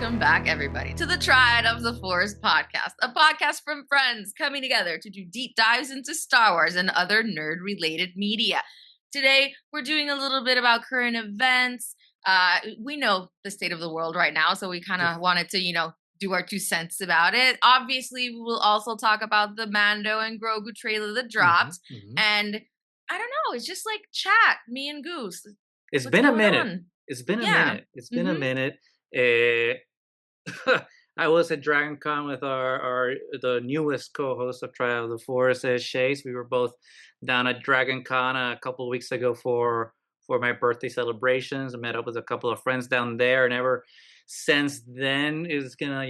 Welcome back, everybody, to the Triad of the Force podcast, a podcast from friends coming together to do deep dives into Star Wars and other nerd-related media. Today, we're doing a little bit about current events. We know the state of the world right now, so we kind of wanted to, do our 2 cents about it. Obviously, we will also talk about the Mando and Grogu trailer that dropped. And I don't know, it's just like chat, me and Goose. It's been a minute. It's been a minute. I was at Dragon Con with the newest co-host of Trial of the Force, Chase. We were both down at Dragon Con a couple of weeks ago for my birthday celebrations. I met up with a couple of friends down there, and ever since then it's gonna,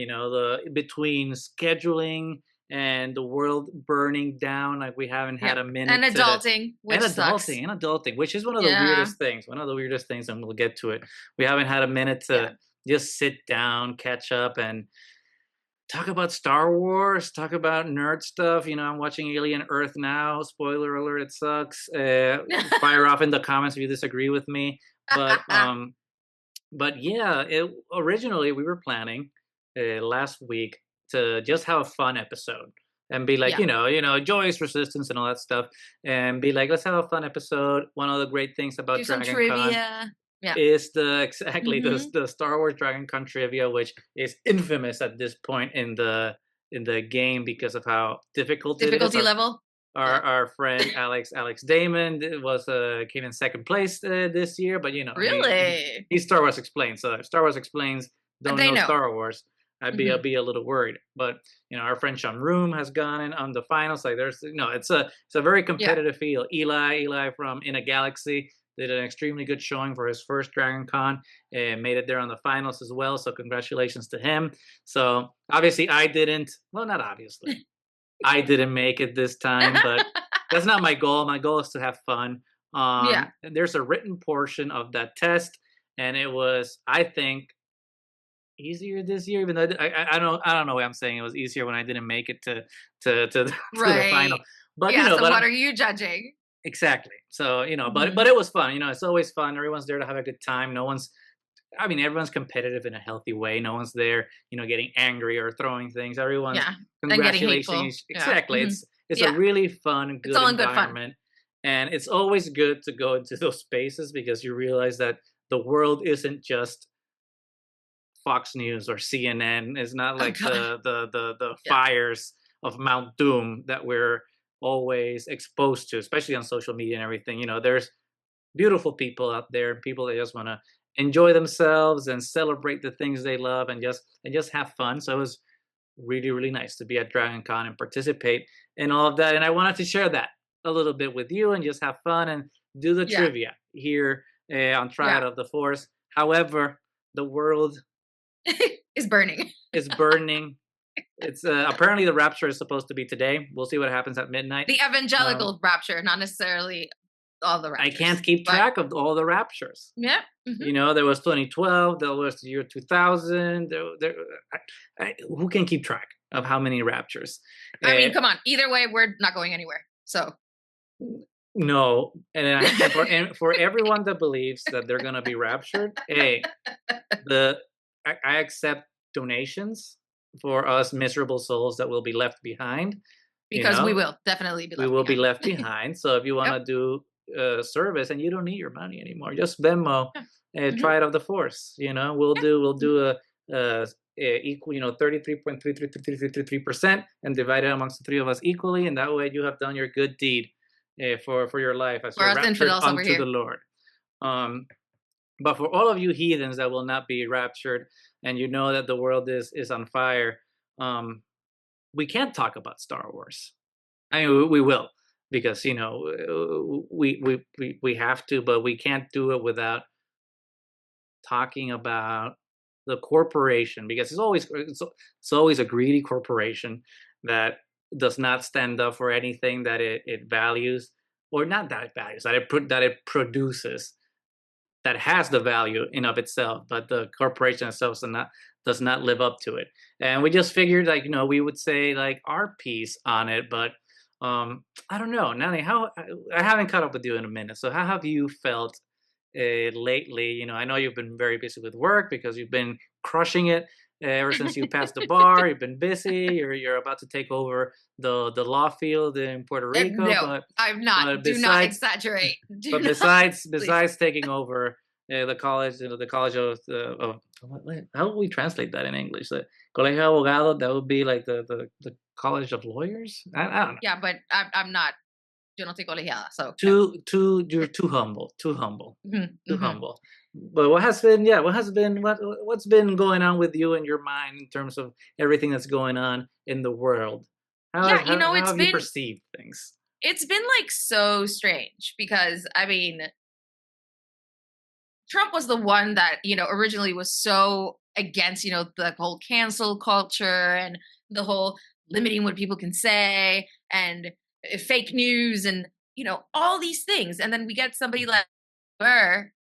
between scheduling and the world burning down, like we haven't had a minute. And adulting, which is one of the weirdest things. And we'll get to it. We haven't had a minute to just sit down, catch up, and talk about Star Wars, talk about nerd stuff. I'm watching Alien Earth now. Spoiler alert, it sucks. Fire off in the comments if you disagree with me. But yeah, originally we were planning last week to just have a fun episode and be like, joyous resistance and all that stuff, and be like, let's have a fun episode. One of the great things about Dragon Con is the Star Wars Dragon Con trivia, which is infamous at this point in the game because of how difficult level. Our friend Alex Damon came in second place this year, but really he's Star Wars Explained. So if Star Wars Explains don't know Star Wars, I'd be a little worried. But our friend Sean Room has gone in on the finals. Like it's a very competitive field. Eli from In a Galaxy did an extremely good showing for his first Dragon Con and made it there on the finals as well. So congratulations to him. So obviously I didn't make it this time, but that's not my goal. My goal is to have fun. And there's a written portion of that test, and it was, I think, easier this year, even though I don't know why I'm saying it was easier when I didn't make it to the final. But so what are you judging? Exactly. So but it was fun. It's always fun. Everyone's there to have a good time. Everyone's competitive in a healthy way. No one's there, getting angry or throwing things. Everyone's congratulating. Exactly. It's a really fun, good environment. And it's always good to go into those spaces because you realize that the world isn't just Fox News or CNN. It's not like the fires of Mount Doom that we're always exposed to, especially on social media and everything. There's beautiful people out there, people that just want to enjoy themselves and celebrate the things they love and just have fun. So it was really, really nice to be at Dragon Con and participate in all of that. And I wanted to share that a little bit with you and just have fun and do the trivia here on Triad of the Force. However, the world is burning. It's burning. It's apparently the rapture is supposed to be today. We'll see what happens at midnight. The evangelical rapture, not necessarily all the raptures. I can't keep track of all the raptures. Yeah. There was 2012. There was the year 2000. Who can keep track of how many raptures? I mean, come on. Either way, we're not going anywhere. So. No, and for everyone that believes that they're gonna be raptured, I accept donations for us miserable souls that will be left behind. Because we will definitely be left behind. We will be left behind. So if you want to do service and you don't need your money anymore, just Venmo, Triad of the Force. We'll do a equal, 33.33333% and divide it amongst the three of us equally, and that way you have done your good deed for your life as you're raptured unto the Lord. But for all of you heathens that will not be raptured, and that the world is on fire, we can't talk about Star Wars. I mean, we will, because we have to, but we can't do it without talking about the corporation, because it's always a greedy corporation that does not stand up for anything that it values, or not that it values, that it produces, that has the value in of itself, but the corporation itself does not live up to it. And we just figured, we would say our piece on it. But I don't know, Nani, I haven't caught up with you in a minute. So how have you felt lately? I know you've been very busy with work because you've been crushing it Ever since you passed the bar, you've been busy. You're about to take over the law field in Puerto Rico. No, I'm not. But Do not besides, exaggerate. Do but not, besides taking over the college, the college of how would we translate that in English? The Colegio de Abogados. That would be like the college of lawyers. I don't know. Yeah, but I'm not. Yo no soy colegiada, so Too you're too humble. Too humble. Too mm-hmm. humble. But what's been going on with you in your mind in terms of everything that's going on in the world? How have you perceived things? It's been like so strange because I mean, Trump was the one that originally was so against the whole cancel culture and the whole limiting what people can say and fake news and all these things, and then we get somebody like Burr,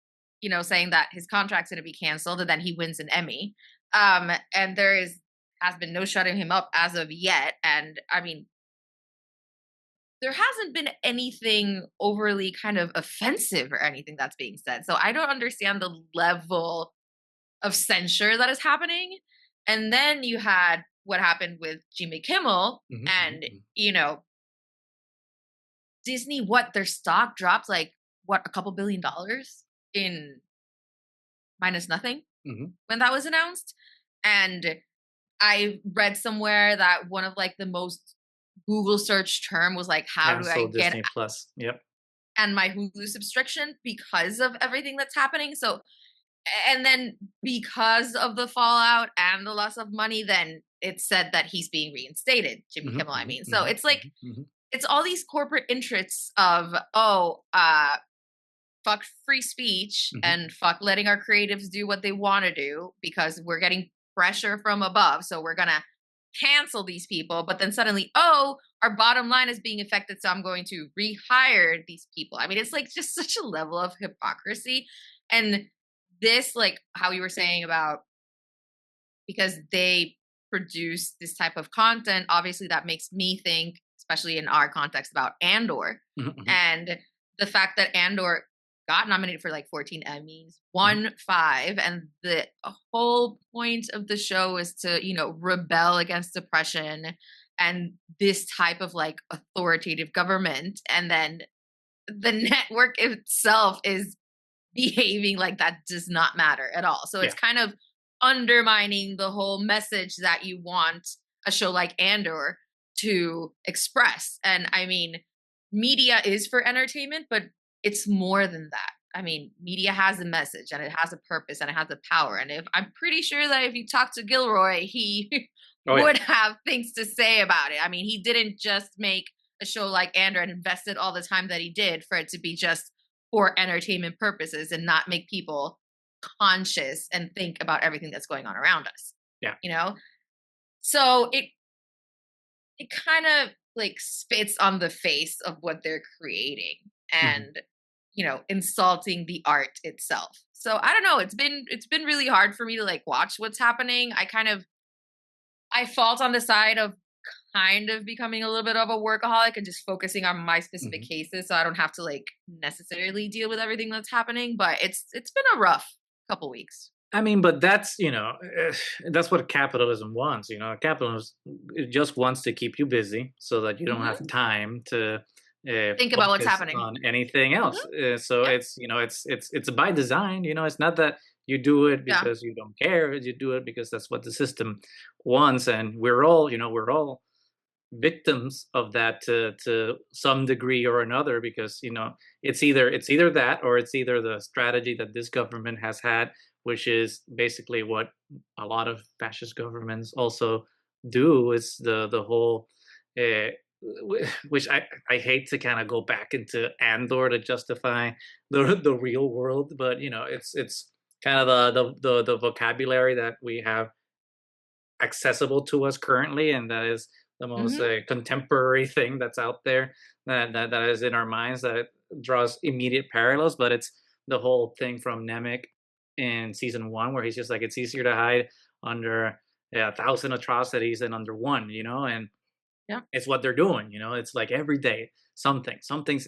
saying that his contract's going to be canceled, and then he wins an Emmy. And has been no shutting him up as of yet. And I mean, there hasn't been anything overly kind of offensive or anything that's being said. So I don't understand the level of censure that is happening. And then you had what happened with Jimmy Kimmel, and Disney, their stock dropped like a couple $1 billion in minus nothing when that was announced. And I read somewhere that one of like the most Google search term was like, how do I get Disney Plus? Yep. And my Hulu subscription because of everything that's happening. So, and then because of the fallout and the loss of money, then it said that he's being reinstated, Jimmy Kimmel, I mean. So it's like, it's all these corporate interests of, fuck free speech and fuck letting our creatives do what they want to do because we're getting pressure from above. So we're going to cancel these people. But then suddenly, our bottom line is being affected. So I'm going to rehire these people. I mean, it's like just such a level of hypocrisy. And this, like how you were saying about, because they produce this type of content, obviously that makes me think, especially in our context, about Andor. And the fact that Andor got nominated for like 14 Emmys, won 5, and the whole point of the show is to, rebel against oppression and this type of like authoritative government. And then the network itself is behaving like that does not matter at all. So it's kind of undermining the whole message that you want a show like Andor to express. And I mean, media is for entertainment, but it's more than that. I mean, media has a message and it has a purpose and it has a power. And I'm pretty sure that if you talk to Gilroy, he would have things to say about it. I mean, he didn't just make a show like Andor and invested all the time that he did for it to be just for entertainment purposes and not make people conscious and think about everything that's going on around us. Yeah. So it kind of like spits on the face of what they're creating and insulting the art itself. So I don't know, it's been really hard for me to like watch what's happening. I fault on the side of kind of becoming a little bit of a workaholic and just focusing on my specific cases so I don't have to like necessarily deal with everything that's happening, but it's been a rough couple weeks. I mean, but that's that's what capitalism wants. Capitalism just wants to keep you busy so that you don't have time to think about what's happening on anything else. So it's by design. It's not that you do it because you don't care. You do it because that's what the system wants, and we're all victims of that to some degree or another. Because it's either that or it's either the strategy that this government has had, which is basically what a lot of fascist governments also do. Is the whole, which I hate to kind of go back into Andor to justify the real world, but it's kind of the vocabulary that we have accessible to us currently, and that is the most contemporary thing that's out there that is in our minds, that draws immediate parallels. But it's the whole thing from Nemec in season 1, where he's just like, it's easier to hide under 1,000 atrocities than under one, and it's what they're doing. It's like every day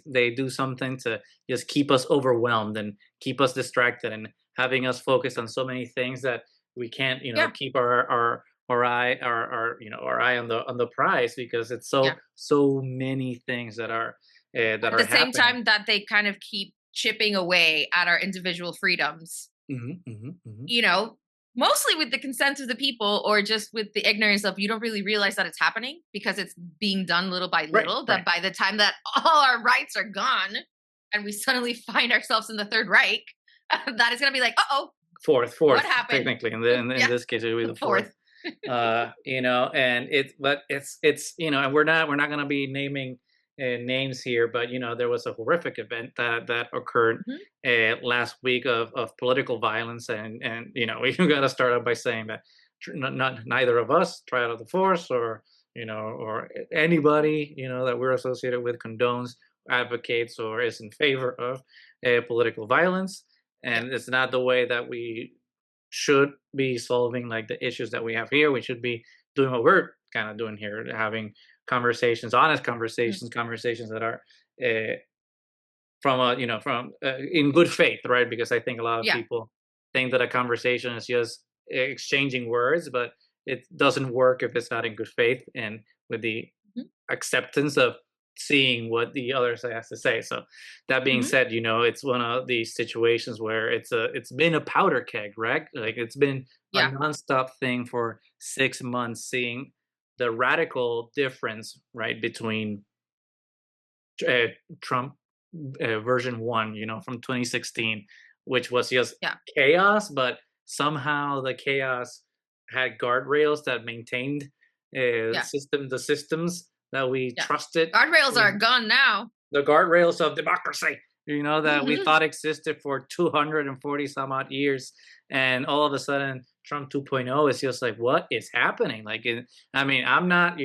they do something to just keep us overwhelmed and keep us distracted and having us focus on so many things that we can't, Yeah. keep our eye on the prize, because it's Yeah. so many things that are At the same happening. time that they kind of keep chipping away at our individual freedoms, you know, mostly with the consent of the people or just with the ignorance of you don't really realize that it's happening because it's being done little by Right, little. right. That by the time that all our rights are gone and we suddenly find ourselves in the Third Reich, that is going to be like, oh, what Fourth, happened? technically, in Yeah, this case, it would be the the fourth. fourth. And it's and we're not going to be naming names here, but there was a horrific event that occurred Mhm. last week of political violence, and we got to start out by saying that neither of us, try out of the force, or anybody that we're associated with condones, advocates, or is in favor of political violence, Yeah. and it's not the way that we should be solving like the issues that we have here. We should be doing what we're kind of doing here, having conversations, honest Mhm. conversations that are uh, from in good faith, right? Because I think a lot of Yeah. people think that a conversation is just exchanging words, but it doesn't work if it's not in good faith and with the Mhm. acceptance of seeing what the other side has to say. So that being Mhm. said, it's one of these situations where it's been a powder keg, right? Like it's been a Yeah. nonstop thing for 6 months, seeing the radical difference, right, between uh, Trump version one, from 2016, which was just Yeah. chaos, but somehow the chaos had guardrails that maintained Yeah. the systems that we Yeah. trusted, Guardrails are gone now. the guardrails of democracy, that we Mhm. thought existed for 240 some odd years. And all of a sudden, Trump 2.0 is just like, what is happening? Like, I mean, I'm not,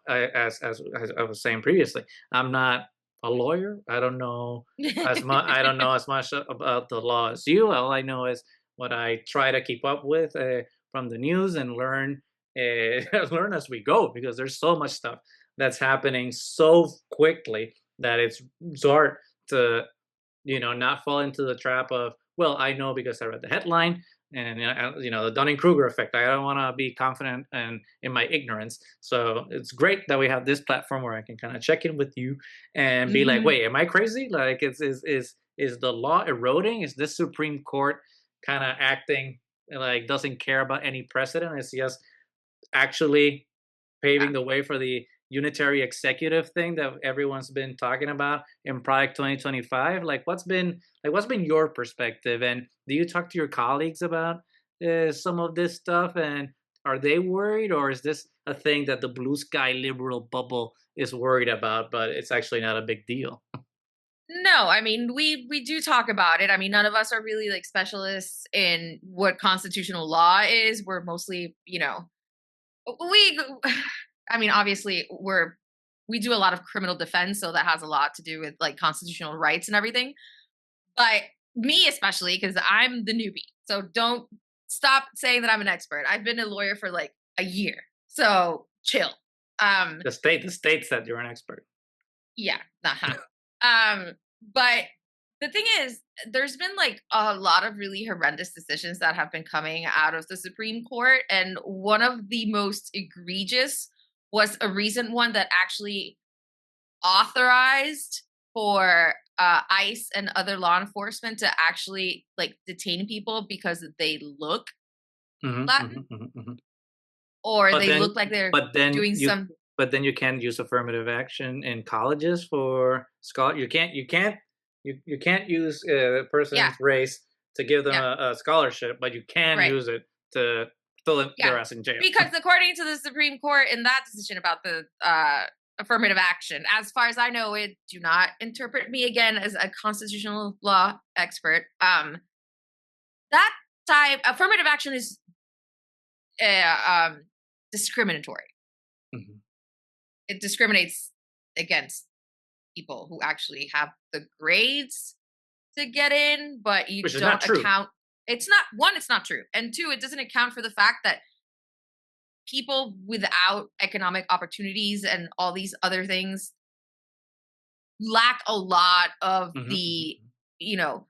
as I was saying previously, I'm not a lawyer. I don't know as much. I don't know as much about the law as you. All I know is what I try to keep up with from the news and learn, learn as we go, because there's so much stuff that's happening so quickly that it's hard to not fall into the trap of, well, I know because I read the headline, and the Dunning-Kruger effect. I don't want to be confident and in my ignorance. So it's great that we have this platform where I can kind of check in with you and be like, Mhm. wait, am I crazy? Like, is the law eroding? Is this Supreme Court kind of acting like doesn't care about any precedent? It's just actually Yeah. paving the way for the unitary executive thing that everyone's been talking about in Project 2025. What's been your perspective, and do you talk to your colleagues about some of this stuff, and are they worried, or is this a thing that the blue sky liberal bubble is worried about, but it's actually not a big deal? No, I mean we do talk about it. I mean, none of us are really like specialists in what constitutional law is. We're mostly, we I mean, obviously we do a lot of criminal defense, so that has a lot to do with like constitutional rights and everything. But me especially because I'm the newbie. So don't stop saying that I'm an expert. I've been a lawyer for like a year. So chill. Um The state said you're an expert. Yeah, uh-huh. But the thing is, there's been like a lot of really horrendous decisions that have been coming out of the Supreme Court, and one of the most egregious was a recent one that actually authorized for ICE and other law enforcement to actually like detain people because they look Mhm, Latin mhm, mhm, mhm. or But they then look like they're but then doing you some. but then you can't use affirmative action in colleges for scholar. You can't use a Yeah, person's race to give them yeah, a scholarship, but you can right. use it to throw Yeah, their ass in jail. because according to the Supreme Court in that decision about the affirmative action, as far as I know, it do not interpret me again as a constitutional law expert. That type affirmative action is discriminatory. Mhm. It discriminates against people who actually have the grades to get in, but you Which is not don't true. account. It's not one. It's not true, and two, it doesn't account for the fact that people without economic opportunities and all these other things lack a lot of Mhm, mhm, the, mhm. you know,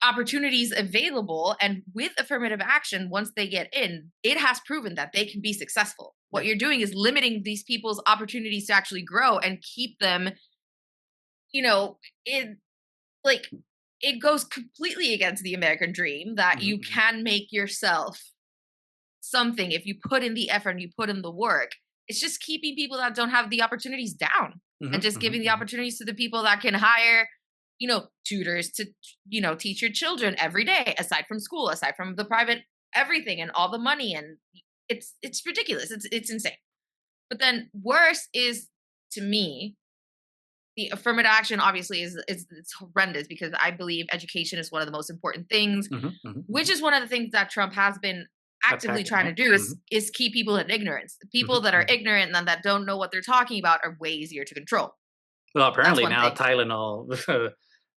opportunities available, and with affirmative action, once they get in, it has proven that they can be successful. What you're doing is limiting these people's opportunities to actually grow and keep them, in like, it goes completely against the American dream that you can make yourself something if you put in the effort and you put in the work. It's just keeping people that don't have the opportunities down, and just giving the opportunities to the people that can hire, tutors to, teach your children every day, aside from school, aside from the private everything and all the money. And it's ridiculous. It's insane. But then worse is, to me, the affirmative action obviously it's horrendous, because I believe education is one of the most important things, which is one of the things that Trump has been actively trying to do is keep people in ignorance. The people that are ignorant and that don't know what they're talking about are way easier to control. Well, apparently now Tylenol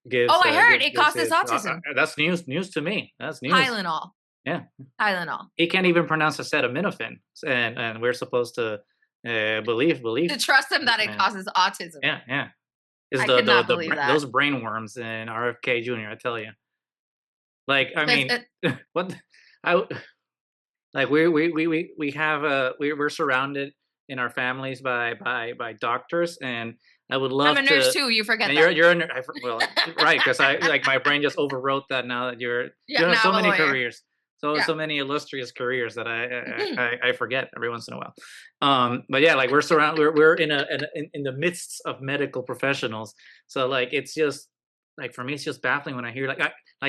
gives. Oh, I heard it causes autism. That's news to me. That's news. Tylenol. Yeah. Tylenol. He can't even pronounce acetaminophen, and we're supposed to believe to trust him that it causes autism. Yeah. I could not believe that. Those brain worms in RFK Jr. I tell you. Like, I mean, what? We're surrounded in our families by doctors, and I would love to. I'm a nurse too. You forget that. You're a nurse. Well, right, because my brain just overwrote that. Now that you have so many careers, so many illustrious careers that I forget every once in a while. But yeah, like we're surrounded. We're in the midst of medical professionals. So like it's just like, for me, it's just baffling when I hear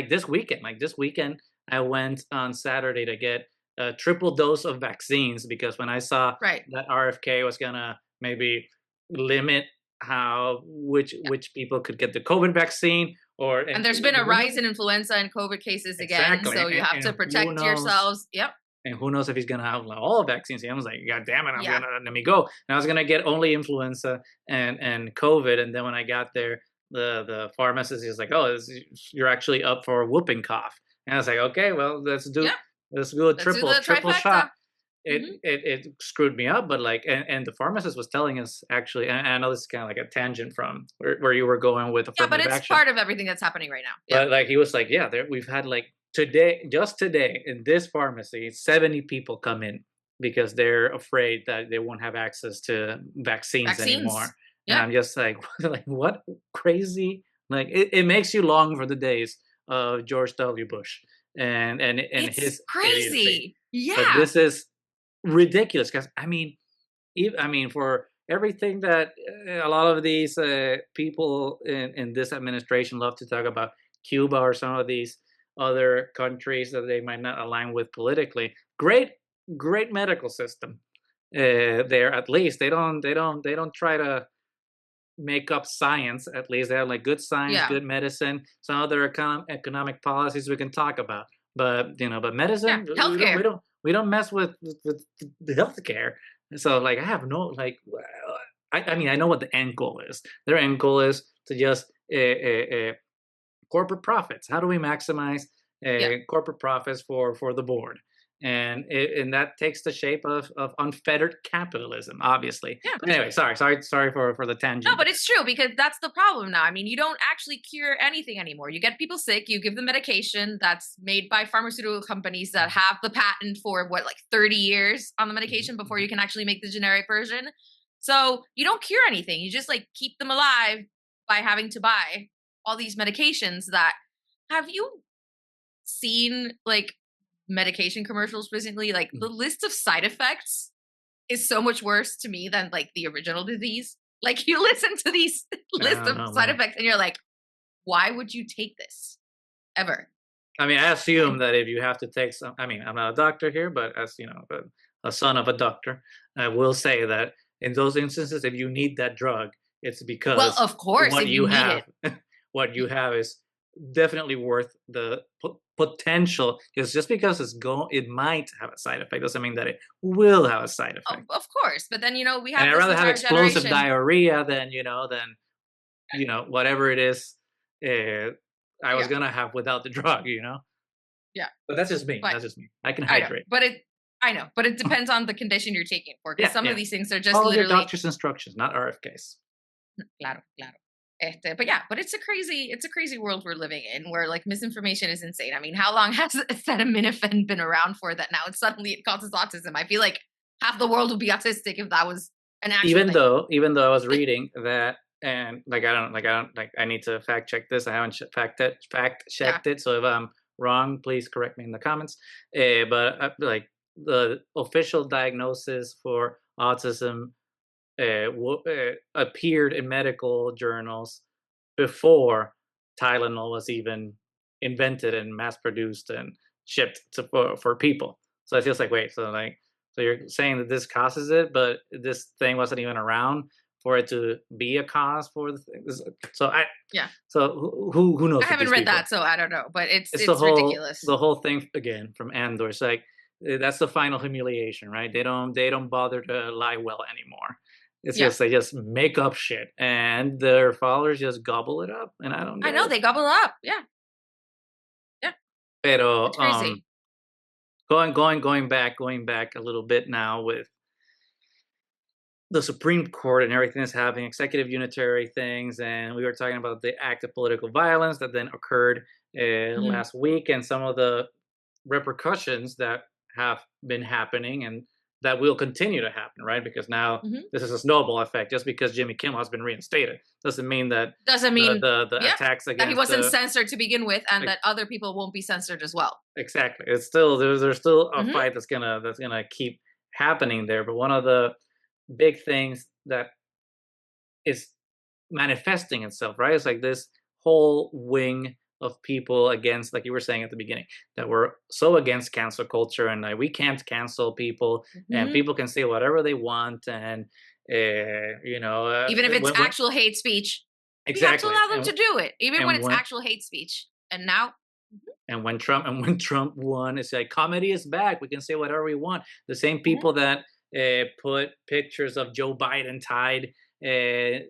this weekend. I went on Saturday to get a triple dose of vaccines, because when I saw that RFK was gonna maybe limit which people could get the COVID vaccine, and there's been a rise in influenza and COVID cases again, so you have to protect yourselves. Yep. And who knows if he's gonna have all vaccines? I was like, God damn it, let me go. And I was gonna get only influenza and COVID, and then when I got there, the pharmacist is like, oh, you're actually up for a whooping cough. And I was like, okay, well, let's do a triple shot. It screwed me up, but and the pharmacist was telling us, actually, and I know this is kind of like a tangent from where you were going with affirmative action. Yeah, but it's part of everything that's happening right now. But he was like, we've had just today in this pharmacy, 70 people come in because they're afraid that they won't have access to vaccines anymore. And I'm just like, what crazy? Like it makes you long for the days of George W. Bush and it's his crazy idiocy. Yeah, but this is ridiculous, because I mean for everything that a lot of these people in this administration love to talk about, Cuba or some of these other countries that they might not align with politically, great medical system there. At least they don't try to make up science. At least they have good science, good medicine, some other economic policies we can talk about, but medicine, healthcare. We don't mess with the healthcare. So I have no I mean, I know what the end goal is. Their end goal is to just corporate profits. How do we maximize corporate profits for the board? And that takes the shape of unfettered capitalism, obviously. Yeah. But anyway, sorry for the tangent. No, but it's true, because that's the problem now. I mean, you don't actually cure anything anymore. You get people sick, you give them medication that's made by pharmaceutical companies that have the patent for 30 years on the medication before you can actually make the generic version. So you don't cure anything. You just keep them alive by having to buy all these medications that, have you seen medication commercials recently? The list of side effects is so much worse to me than the original disease. You listen to these list of side effects and you're like, why would you take this ever? I mean, I assume that if you have to take some, I mean, I'm not a doctor here, but as a son of a doctor, I will say that in those instances, if you need that drug, it's because, well, of course, what if you have what you have is definitely worth the potential. Because just because it might have a side effect doesn't mean that it will have a side effect. Of course, but then we have. And I'd rather have explosive diarrhea than whatever it is I was gonna have without the drug. Yeah, but that's just me. I can hydrate. I know, but it depends on the condition you're taking it for. Because some of these things are just follow literally your doctor's instructions, not RFKs. Claro. But it's a crazy world we're living in where like misinformation is insane. I mean, how long has acetaminophen been around for that now it causes autism? I feel like half the world would be autistic if that was an actual thing. Even though I was reading that, and I need to fact check this. I haven't fact checked it. So if I'm wrong, please correct me in the comments. But like the official diagnosis for autism appeared in medical journals before Tylenol was even invented and mass produced and shipped for people. So it's just like, wait, so you're saying that this causes it, but this thing wasn't even around for it to be a cause for the thing. So who knows? I haven't read that, so I don't know. But it's ridiculous. The whole thing again from Andor. It's like that's the final humiliation, right? They don't bother to lie well anymore. It's just they just make up shit, and their followers just gobble it up, and I don't. I know they gobble it up. Yeah. Pero it's crazy. Going back a little bit now with the Supreme Court and everything that's happening, executive unitary things, and we were talking about the act of political violence that then occurred last week, and some of the repercussions that have been happening and that will continue to happen, right? Because now this is a snowball effect. Just because Jimmy Kimmel has been reinstated doesn't mean the attacks against that he wasn't censored to begin with, and that other people won't be censored as well. Exactly. It's still there's still a fight that's gonna keep happening there. But one of the big things that is manifesting itself, right? It's like this whole wing of people against, like you were saying at the beginning, that we're so against cancel culture, and like we can't cancel people, and people can say whatever they want, and even if it's actual hate speech, exactly, we have to allow them to do it, even when it's actual hate speech. And now, and when Trump won, it's like comedy is back. We can say whatever we want. The same people that put pictures of Joe Biden tied in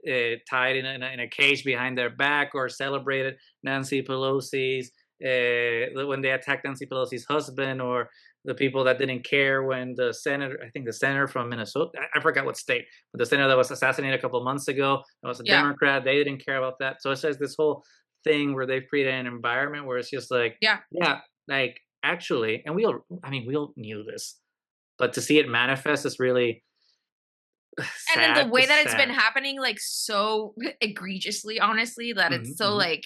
a cage behind their back, or celebrated Nancy Pelosi's when they attacked Nancy Pelosi's husband, or the people that didn't care when the senator from Minnesota, I forgot what state, but the senator that was assassinated a couple of months ago, that was a Democrat, they didn't care about that. So it says this whole thing where they've created an environment where it's just like, like actually, and we all knew this, but to see it manifest is really sad, and then the way that it's been happening, like so egregiously, honestly, that it's so like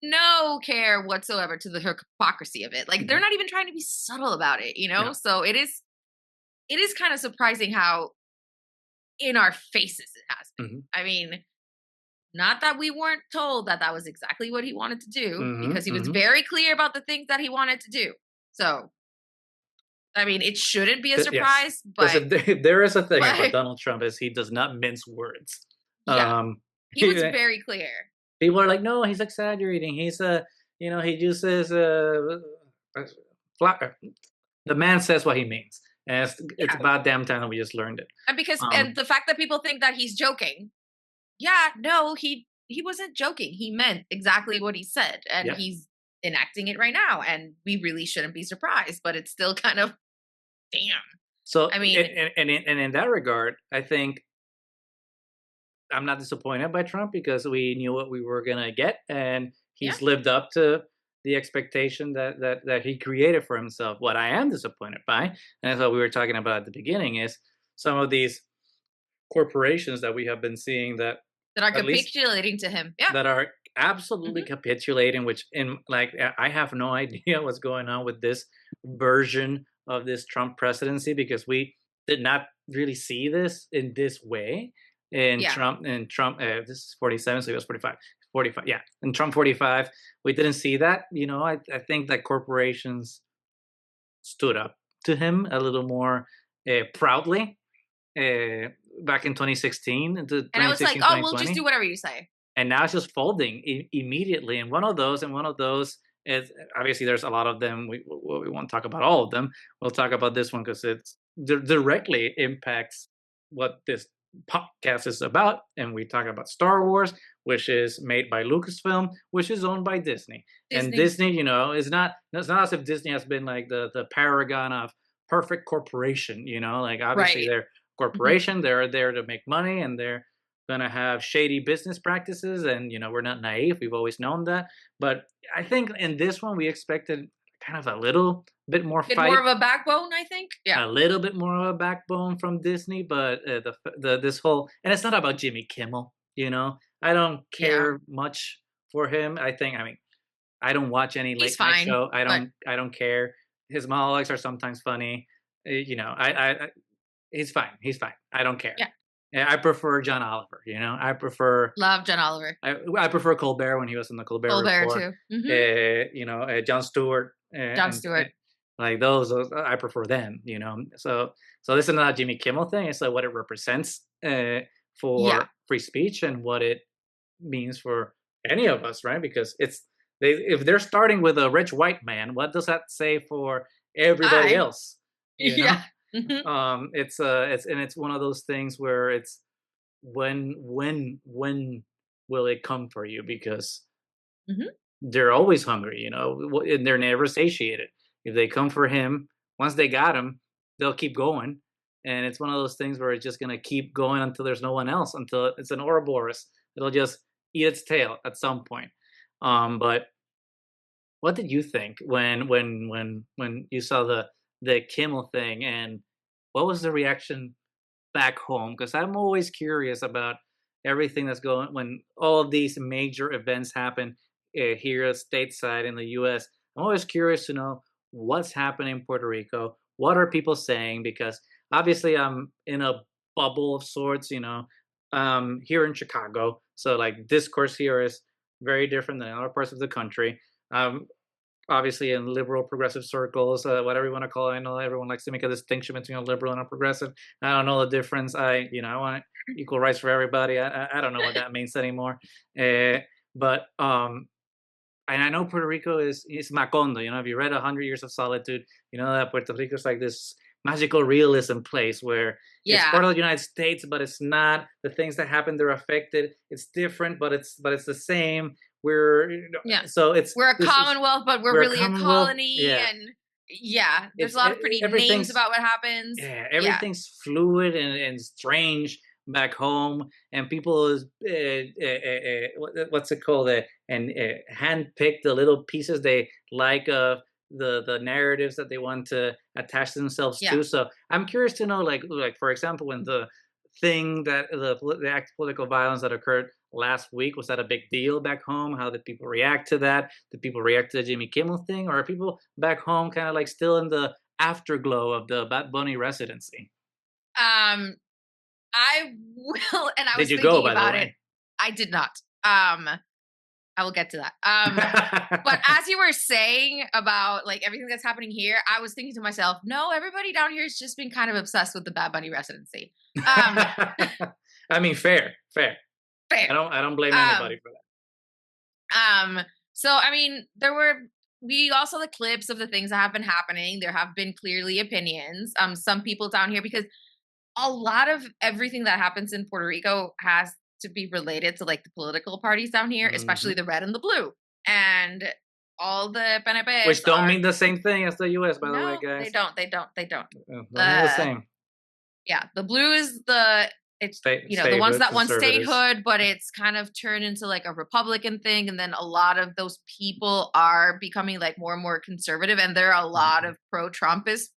no care whatsoever to the hypocrisy of it. Like they're not even trying to be subtle about it, So it is kind of surprising how in our faces it has been. I mean, not that we weren't told that was exactly what he wanted to do, because he was very clear about the things that he wanted to do. So I mean, it shouldn't be a surprise, but there is a thing about Donald Trump is he does not mince words. He was very clear. People are like, no, he's exaggerating. He's he uses the man says what he means, and it's about damn time that we just learned it. And and the fact that people think that he's joking, no, he wasn't joking. He meant exactly what he said, and he's enacting it right now, and we really shouldn't be surprised. But it's still kind of damn. So I mean, and in that regard, I think I'm not disappointed by Trump, because we knew what we were gonna get, and he's lived up to the expectation that he created for himself. What I am disappointed by, and that's what we were talking about at the beginning, is some of these corporations that we have been seeing that are capitulating to him. That are absolutely capitulating, which I have no idea what's going on with this version of this Trump presidency, because we did not really see this in this way in Trump. This is 47, so he was 45. In Trump 45, we didn't see that. I think that corporations stood up to him a little more proudly back in 2016. And I was like, oh, we'll just do whatever you say. And now it's just folding immediately. And one of those is, obviously there's a lot of them. We won't talk about all of them. We'll talk about this one because it directly impacts what this podcast is about. And we talk about Star Wars, which is made by Lucasfilm, which is owned by Disney. And Disney, it's not as if Disney has been like the paragon of perfect corporation, like obviously they're corporation, they're there to make money, and they're gonna have shady business practices, and we're not naive. We've always known that. But I think in this one we expected kind of a little bit more bit fight, more of a backbone, I think. Yeah. a little bit more of a backbone from Disney. But this whole, and it's not about Jimmy Kimmel. I don't Yeah. care much for him. I mean, I don't watch any He's late night fine, show. I but don't care. His monologues are sometimes funny. I he's fine. He's fine. I don't care. yeah. Yeah, I prefer John Oliver. I prefer Love John Oliver. I prefer Colbert when he was in the Colbert Colbert Report. too. Mm-hmm. Jon Stewart Jon and Stewart. like those I prefer them. So this is not a Jimmy Kimmel thing. It's like what it represents Yeah. for free speech and what it means for any of us, right? Because if they're starting with a rich white man, what does that say for everybody else? Yeah. Mm-hmm. It's one of those things where it's when will it come for you? Because Mm-hmm. they're always hungry, and they're never satiated. If they come for him, once they got him, they'll keep going. And it's one of those things where it's just gonna keep going until there's no one else, until it's an Ouroboros. It'll just eat its tail at some point. But what did you think when you saw the Kimmel thing, and what was the reaction back home? Because I'm always curious about everything that's going when all of these major events happen here stateside in the U.S. I'm always curious to know what's happening in Puerto Rico. What are people saying? Because obviously I'm in a bubble of sorts, here in Chicago. So like discourse here is very different than other parts of the country. Um, Obviously in liberal progressive circles, whatever you want to call it. I know everyone likes to make a distinction between a liberal and a progressive. I don't know the difference. I want equal rights for everybody. I don't know what that means anymore. But and I know Puerto Rico is Macondo. If you read 100 Years of Solitude, you know that Puerto Rico is like this magical realism place where it's part of the United States, but it's not. The things that happen there affected. It's different, but it's the same. So we're a commonwealth, but we're really a colony. Yeah. And there's a lot of pretty names about what happens. Yeah, everything's fluid and strange back home, and people is what's it called? And handpick the little pieces they like of the narratives that they want to attach themselves to. So I'm curious to know, like for example, when the thing that the act of political violence that occurred last week, was that a big deal back home? How did people react to that? Did people react to the Jimmy Kimmel thing, or are people back home kind of like still in the afterglow of the Bad Bunny residency? I will, and I was thinking go, about it. I did not. I will get to that. But as you were saying about like everything that's happening here, I was thinking to myself, no, everybody down here has just been kind of obsessed with the Bad Bunny residency. I mean, fair. I don't blame anybody for that. So I mean, we all saw the clips of the things that have been happening. There have been clearly opinions. Some people down here, because a lot of everything that happens in Puerto Rico has to be related to like the political parties down here, especially the red and the blue, and all the PNP, which don't mean the same thing as the U.S. By the way, guys. They don't. Don't mean the same. Yeah, the blue is the the ones that want statehood, but it's kind of turned into like a Republican thing, and then a lot of those people are becoming like more and more conservative, and there are a lot of pro-Trumpist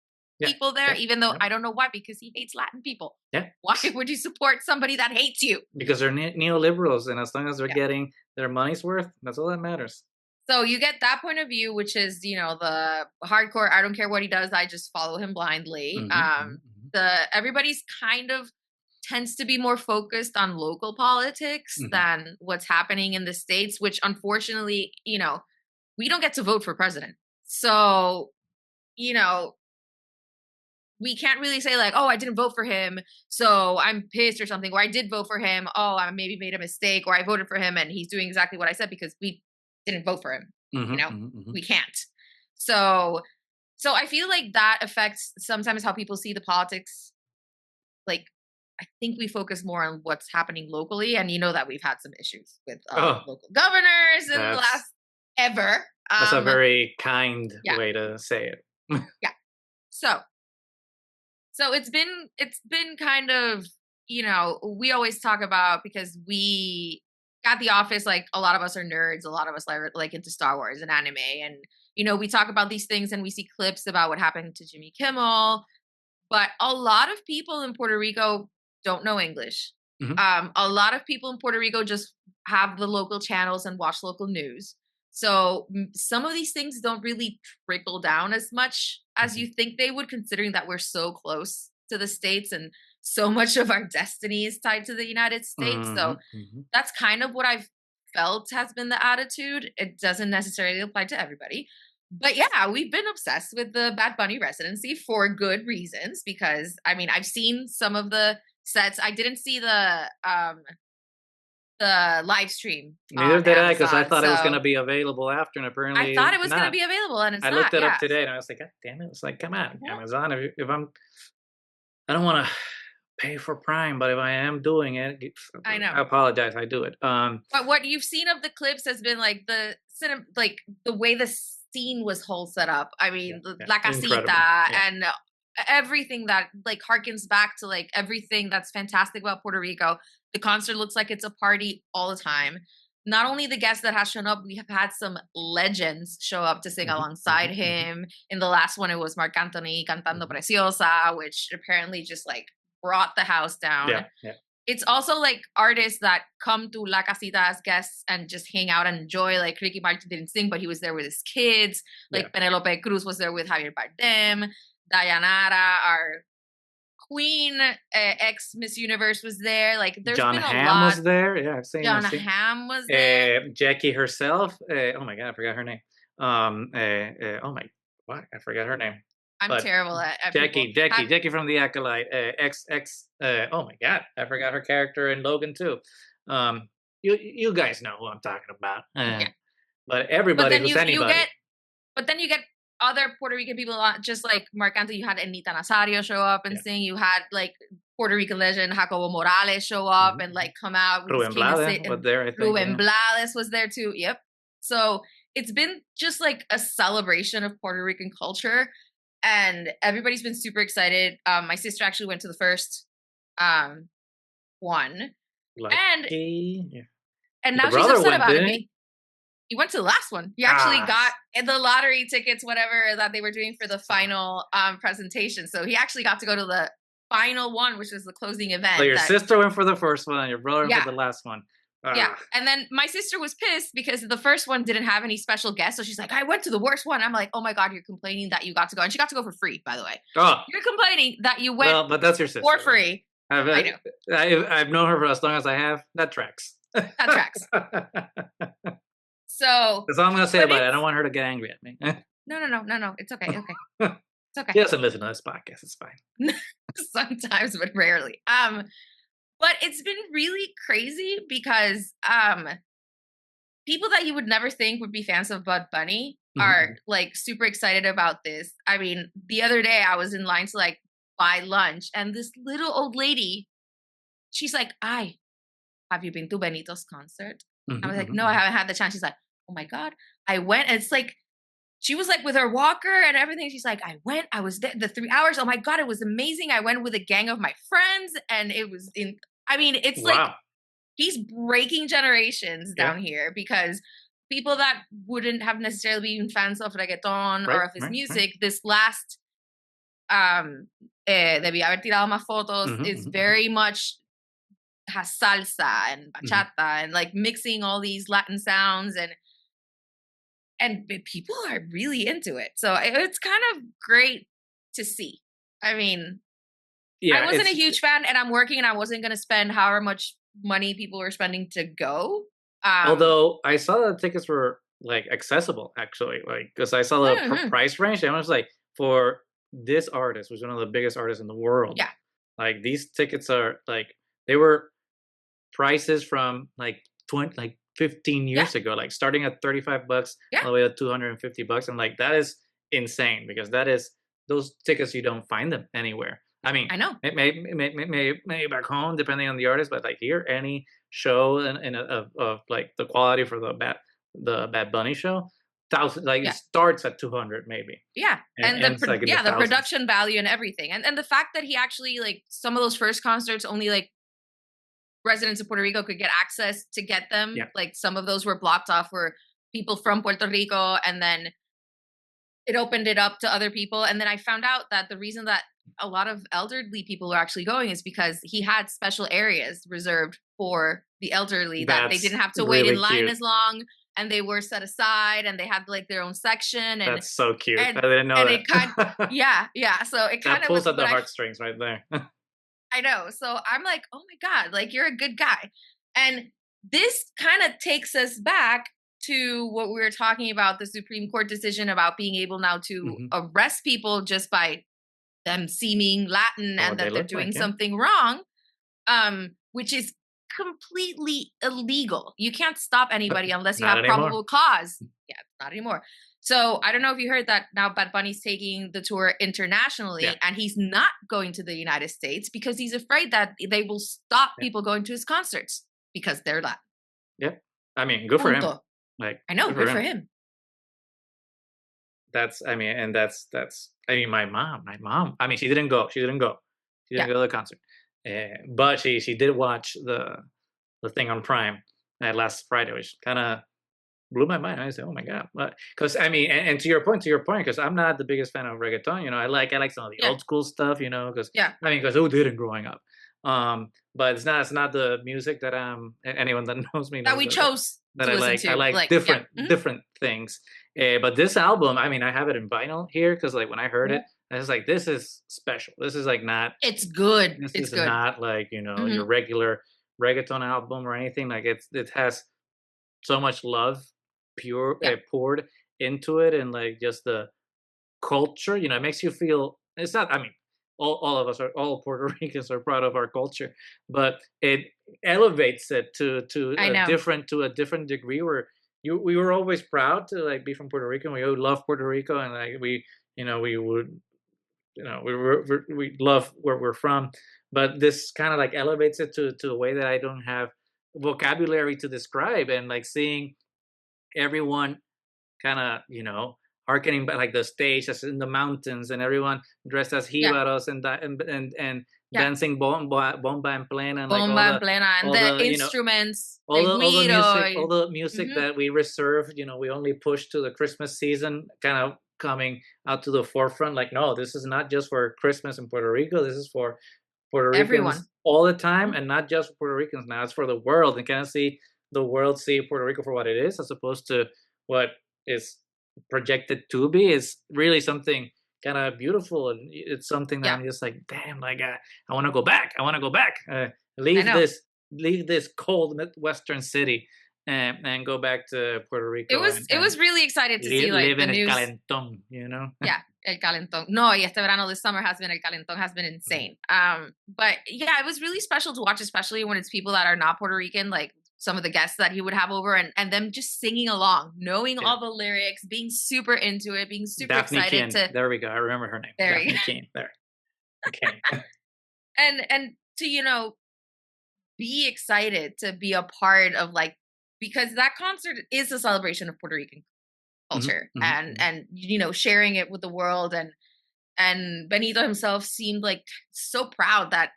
people there, even though I don't know why, because he hates Latin people. Why would you support somebody that hates you? Because they're neoliberals, and as long as they're getting their money's worth, that's all that matters. So you get that point of view, which is the hardcore, I don't care what he does, I just follow him blindly. Everybody's kind of tends to be more focused on local politics than what's happening in the States, which unfortunately, we don't get to vote for president. So, we can't really say like, oh, I didn't vote for him, so I'm pissed or something. Or I did vote for him. Oh, I maybe made a mistake, or I voted for him and he's doing exactly what I said, because we didn't vote for him. We can't. So I feel like that affects sometimes how people see the politics. Like, I think we focus more on what's happening locally, and that we've had some issues with local governors in the last ever. That's a very kind way to say it. So it's been kind of we always talk about, because we at the office, like a lot of us are nerds, a lot of us are like into Star Wars and anime, and we talk about these things and we see clips about what happened to Jimmy Kimmel, but a lot of people in Puerto Rico don't know English. A lot of people in Puerto Rico just have the local channels and watch local news. So some of these things don't really trickle down as much as you think they would, considering that we're so close to the States and so much of our destiny is tied to the United States. So that's kind of what I've felt has been the attitude. It doesn't necessarily apply to everybody. But yeah, we've been obsessed with the Bad Bunny residency for good reasons, because I've seen some of the sets. I didn't see the live stream. Neither did I, because I thought it was going to be available after, and apparently I thought it was going to be available, and it's not. I looked it up today, and I was like, God damn it! It's like, come on, Amazon. I don't want to pay for Prime, but if I am doing it, I know. I apologize. I do it. But what you've seen of the clips has been like the way the scene was whole set up. La Casita and everything that like harkens back to like everything that's fantastic about Puerto Rico. The concert looks like it's a party all the time. Not only the guests that have shown up, we have had some legends show up to sing alongside him. In the last one, it was Marc Anthony cantando Preciosa, which apparently just like brought the house down. It's also like artists that come to La Casita as guests and just hang out and enjoy. Like Ricky Martin didn't sing, but he was there with his kids. Like Penelope Cruz was there with Javier Bardem. Dayanara, our queen, ex Miss Universe, was there. Like there's John been a Hamm lot. was there. Yeah, I've seen John Hamm was there. Jackie herself. Oh my God, I forgot her name. I forgot her name. I'm terrible at Jackie from The Acolyte. Oh my God, I forgot her character in Logan too. You guys know who I'm talking about. But everybody who's anybody. But then you get other Puerto Rican people, just like Marc Anthony. You had Anita Nazario show up and sing. You had like Puerto Rican legend Jacobo Morales show up and like come out. Ruben Blades was there, I think. Ruben Blades was there too. Yep. So it's been just like a celebration of Puerto Rican culture. And everybody's been super excited. My sister actually went to the first one. And now she's upset about it. He went to the last one. He actually got the lottery tickets, whatever, that they were doing for the final presentation. So he actually got to go to the final one, which is the closing event. So your sister went for the first one, and your brother went for the last one. Yeah. And then my sister was pissed because the first one didn't have any special guests. So she's like, I went to the worst one. I'm like, oh my God, you're complaining that you got to go. And she got to go for free, by the way. Oh. You're complaining that you went but that's your sister, for free. I know. I've known her for as long as I have. That tracks. That tracks. So that's all I'm going to say about it. I don't want her to get angry at me. No. It's okay. It's okay. She doesn't listen to this podcast. It's fine. Sometimes, but rarely. But it's been really crazy because people that you would never think would be fans of Bad Bunny are like super excited about this. The other day I was in line to like buy lunch, and this little old lady, she's like, have you been to Benito's concert? I was like, no, I haven't had the chance. She's like, oh my God, I went. And it's like, she was like with her walker and everything. She's like, I was there the 3 hours. Oh my God, it was amazing. I went with a gang of my friends, and it was it's like he's breaking generations down here, because people that wouldn't have necessarily been fans of reggaeton or of his music, this last Debí haber tirado más fotos is very much has salsa and bachata and like mixing all these Latin sounds, and people are really into it. So it's kind of great to see. I wasn't a huge fan, and I'm working, and I wasn't going to spend however much money people were spending to go. Although I saw that tickets were like accessible, actually, like because I saw the price range, and I was like, for this artist, who's one of the biggest artists in the world, like these tickets are like, they were prices from like 15 years ago, like starting at $35 all the way to $250. I'm like, that is insane, because those tickets, you don't find them anywhere. I know maybe back home, depending on the artist, but like here, any show of like the quality for the Bad Bunny show, it starts at 200 maybe. And the production value and everything, and the fact that he actually, like, some of those first concerts only like residents of Puerto Rico could get access to get them. Like some of those were blocked off for people from Puerto Rico, and then it opened it up to other people. And then I found out that the reason that a lot of elderly people are actually going is because he had special areas reserved for the elderly that they didn't have to wait in line as long, and they were set aside, and they had like their own section. And that's so cute. I didn't know that. It kind yeah. So it kind of pulls at the heartstrings right there. I know. So I'm like, oh my God, like you're a good guy. And this kind of takes us back to what we were talking about, the Supreme Court decision about being able now to arrest people just by them seeming Latin and that they're doing something wrong, which is completely illegal. You can't stop anybody unless you have probable cause. Yeah, not anymore. So I don't know if you heard that now Bad Bunny's taking the tour internationally, and he's not going to the United States because he's afraid that they will stop people going to his concerts because they're Latin. Yeah. I mean, good for him. Like, I know, good for him. That's, I mean, and that's, I mean, my mom, I mean, she didn't go. She didn't go to the concert. But she did watch the thing on Prime last Friday, which kind of blew my mind. I said, "Oh my God!" Because I mean, and to your point, because I'm not the biggest fan of reggaeton. You know, I like some of the old school stuff. You know, because I mean, because who didn't growing up? But it's not the music that anyone that knows me knows that we chose that to I listen like. to. I like different things. But this album, I mean, I have it in vinyl here because like when I heard it, I was like, this is special. This is like not. It's good. This is not like your regular reggaeton album or anything. Like it has so much love poured into it, and like just the culture. You know, it makes you feel. It's not. I mean, all of us all Puerto Ricans are proud of our culture, but it elevates it to a different degree where. We were always proud to like be from Puerto Rico. We love Puerto Rico, and like we love where we're from. But this kind of like elevates it to a way that I don't have vocabulary to describe, and like seeing everyone kind of harkening back, like the stage that's in the mountains, and everyone dressed as jibaros and dancing bomba en plena, and bomba en plena, and the instruments, all the music that we reserve, we only push to the Christmas season, kind of coming out to the forefront. Like, no, this is not just for Christmas in Puerto Rico. This is for Puerto Ricans all the time, and not just for Puerto Ricans. Now it's for the world, and kind of see the world see Puerto Rico for what it is, as opposed to what is projected to be. Is really something kind of beautiful, and it's something that I'm just like, damn, like I want to go back. Leave this cold Midwestern city and go back to Puerto Rico. It was really excited to see like the news. El calentón, Yeah, el calentón. No, y este verano, this summer has been, el calentón has been insane. But yeah, it was really special to watch, especially when it's people that are not Puerto Rican, like some of the guests that he would have over, and them just singing along, knowing all the lyrics, being super into it, being super excited to. There we go. I remember her name. Daphne Keane. There. Okay. and to be excited to be a part of, like, because that concert is a celebration of Puerto Rican culture, and sharing it with the world, and Benito himself seemed like so proud that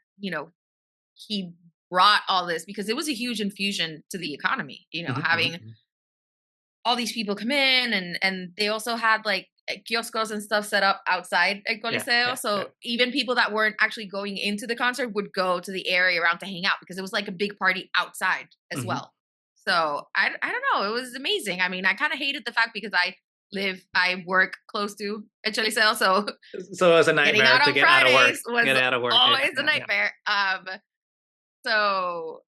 he brought all this, because it was a huge infusion to the economy, having all these people come in, and they also had like kioscos and stuff set up outside El Coliseo. So even people that weren't actually going into the concert would go to the area around to hang out, because it was like a big party outside as well. So I don't know. It was amazing. I mean, I kind of hated the fact, because I work close to El Coliseo. So it was a nightmare to get out of work. Get out of work. Always a nightmare. So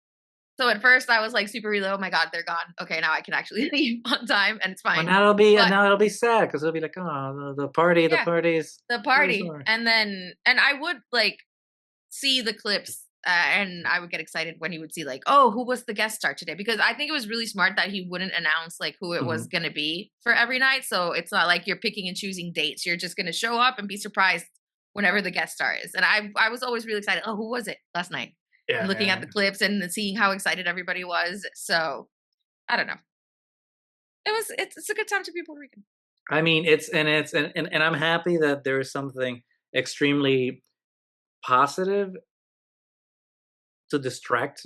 at first I was like super reload. Oh my God, they're gone. Okay, now I can actually leave on time, and it's fine. Well, now it'll be sad, because it'll be like, oh, the party, and I would like see the clips, and I would get excited when he would see like, oh, who was the guest star today? Because I think it was really smart that he wouldn't announce like who it was gonna be for every night. So it's not like you're picking and choosing dates. You're just gonna show up and be surprised whenever the guest star is. And I was always really excited. Oh, who was it last night? And looking at the clips and seeing how excited everybody was. So I don't know. It's a good time to be Puerto Rican. I mean, and I'm happy that there is something extremely positive to distract,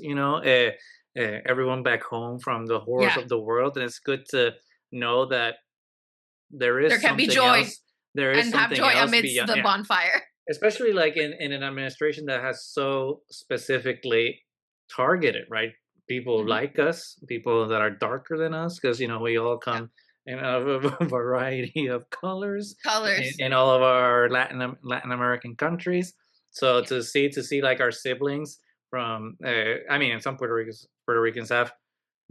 everyone back home from the horrors Yeah. of the world, and it's good to know that there There is can be something joy else. There is and have something joy else amidst beyond. the Yeah, bonfire. especially like in an administration that has so specifically targeted, right? People Mhm. like us, people that are darker than us, because we all Yeah. come in a variety of colors Colors. in all of our Latin American countries. So Yeah. to see like our siblings from, I mean, and some Puerto Ricans have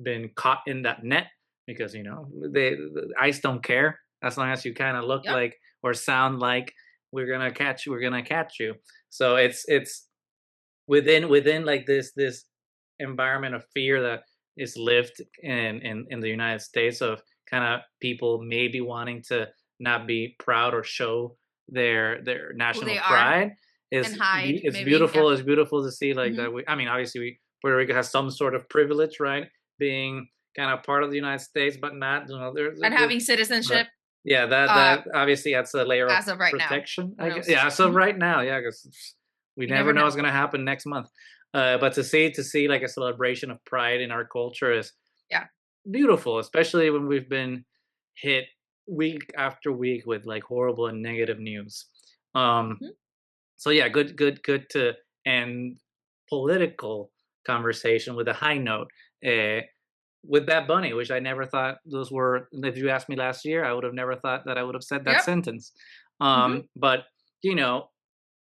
been caught in that net because the ICE don't care as long as you kind of look Yep. like or sound like we're gonna catch you. So it's within like this environment of fear that is lived in the United States, of kind of people maybe wanting to not be proud or show their Who national they are pride. and is hide, it's maybe. Yeah. beautiful. It's beautiful to see like Mhm. that. I mean, obviously, Puerto Rico has some sort of privilege, right? Being kind of part of the United States, but not. And There's having but citizenship, yeah, that obviously adds a layer of as of right now. protection, Who I guess. knows? Yeah, so Mhm. right now, yeah, because we You never never know know. what's gonna happen next month. But to see like a celebration of pride in our culture is Yeah. beautiful, especially when we've been hit week after week with like horrible and negative news. Um, Mhm. so yeah, good to end political conversation with a high note. Uh, with Bad Bunny, which I never thought those were. If you asked me last year, I would have never thought that I would have said that Yep. sentence. Mhm. But you know,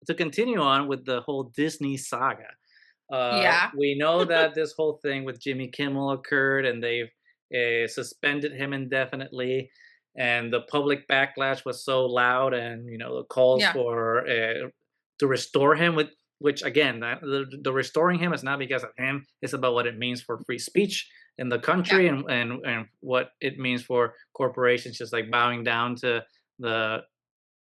to continue on with the whole Disney saga, Yeah. we know that this whole thing with Jimmy Kimmel occurred, and they've suspended him indefinitely. And the public backlash was so loud, and the calls Yeah. for to restore him, with which again, the restoring him is not because of him; it's about what it means for free speech in the Yeah. country, and what it means for corporations just like bowing down to the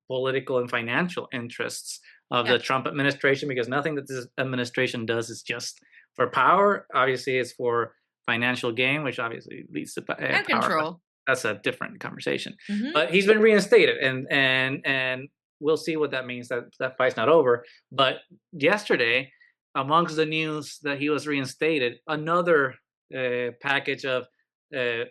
political and financial interests of Yeah. the Trump administration, because nothing that this administration does is just for power. Obviously, it's for financial gain, which obviously leads to And power. But control. that's a different conversation. Mhm. But he's been reinstated, and we'll see what that means. That fight's not over. But yesterday, amongst the news that he was reinstated, another package of uh,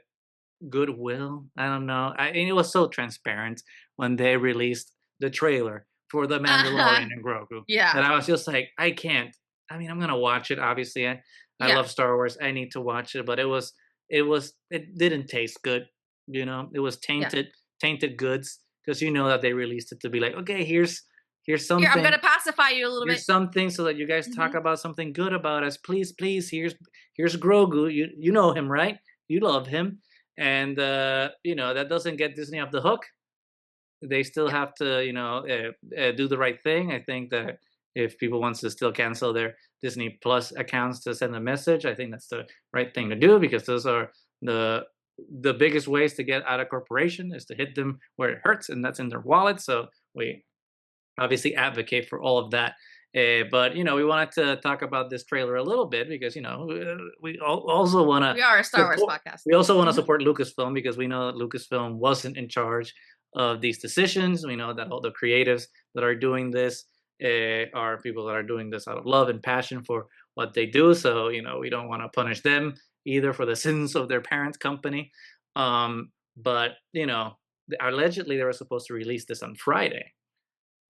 goodwill. I don't know. And it was so transparent when they released the trailer for The Uh-huh. Mandalorian and Grogu Yeah. that I was just like, I can't. I mean, I'm gonna watch it. Obviously, I Yeah. love Star Wars. I need to watch it, but it didn't taste good. It was Yeah. tainted goods, because that they released it to be like, okay, here's Here, I'm something. gonna pacify you a little bit. Here's something so that you guys talk Mhm. about something good about us. Please, please. Here's Grogu. You know him, right? You love him, and that doesn't get Disney off the hook. They still Yeah. have to do the right thing. I think that if people wants to still cancel their Disney Plus accounts to send a message, I think that's the right thing to do, because those are the biggest ways to get out of corporation, is to hit them where it hurts, and that's in their wallet. So we obviously advocate for all of that. But we wanted to talk about this trailer a little bit, because we also want to We are a Star Wars support. podcast. We also want to Mhm. support Lucasfilm, because we know that Lucasfilm wasn't in charge of these decisions. We know that all the creatives that are doing this are people that are doing this out of love and passion for what they do. So we don't want to punish them either for the sins of their parent company. But allegedly they were supposed to release this on Friday,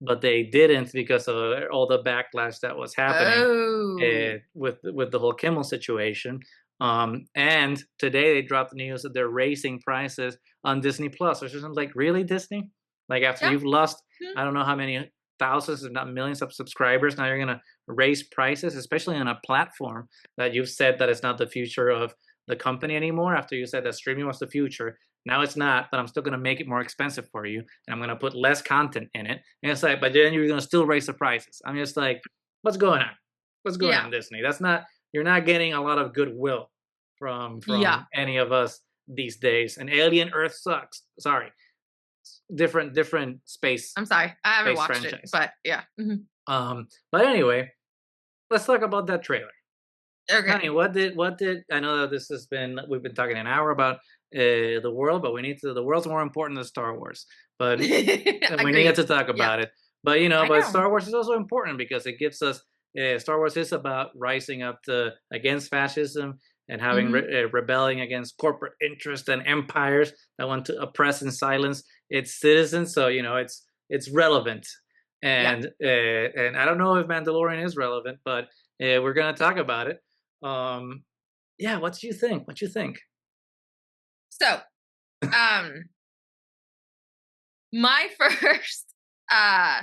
but they didn't because of all the backlash that was happening Oh. with the whole Kimmel situation. And today they dropped the news that they're raising prices on Disney Plus, which isn't like, really, Disney? Like, after Yeah. you've lost, Mhm. I don't know how many thousands, if not millions, of subscribers, now you're gonna raise prices, especially on a platform that you've said that it's not the future of the company anymore. After you said that streaming was the future, now it's not, but I'm still gonna make it more expensive for you, and I'm gonna put less content in it. And it's like, but then you're gonna still raise the prices. I'm just like, what's going on? What's going Yeah. on, Disney? That's not You're not getting a lot of goodwill Yeah. from any of us these days. And Alien Earth sucks. Sorry, different I'm sorry. I haven't space watched it, franchise. but yeah. Mhm. But anyway, let's talk about that trailer. Okay. Honey, what did I know that we've been talking an hour about the world, but the world's more important than Star Wars. But we needed Agreed. to talk Yeah. about it. But I but know. Star Wars is also important because it gives us Star Wars is about rising up to against fascism and having Mhm. rebelling against corporate interests and empires that want to oppress and silence its citizens. So it's relevant, Yeah. and I don't know if Mandalorian is relevant, but we're gonna talk about it. Yeah, what do you think? What do you think? So, um, my first uh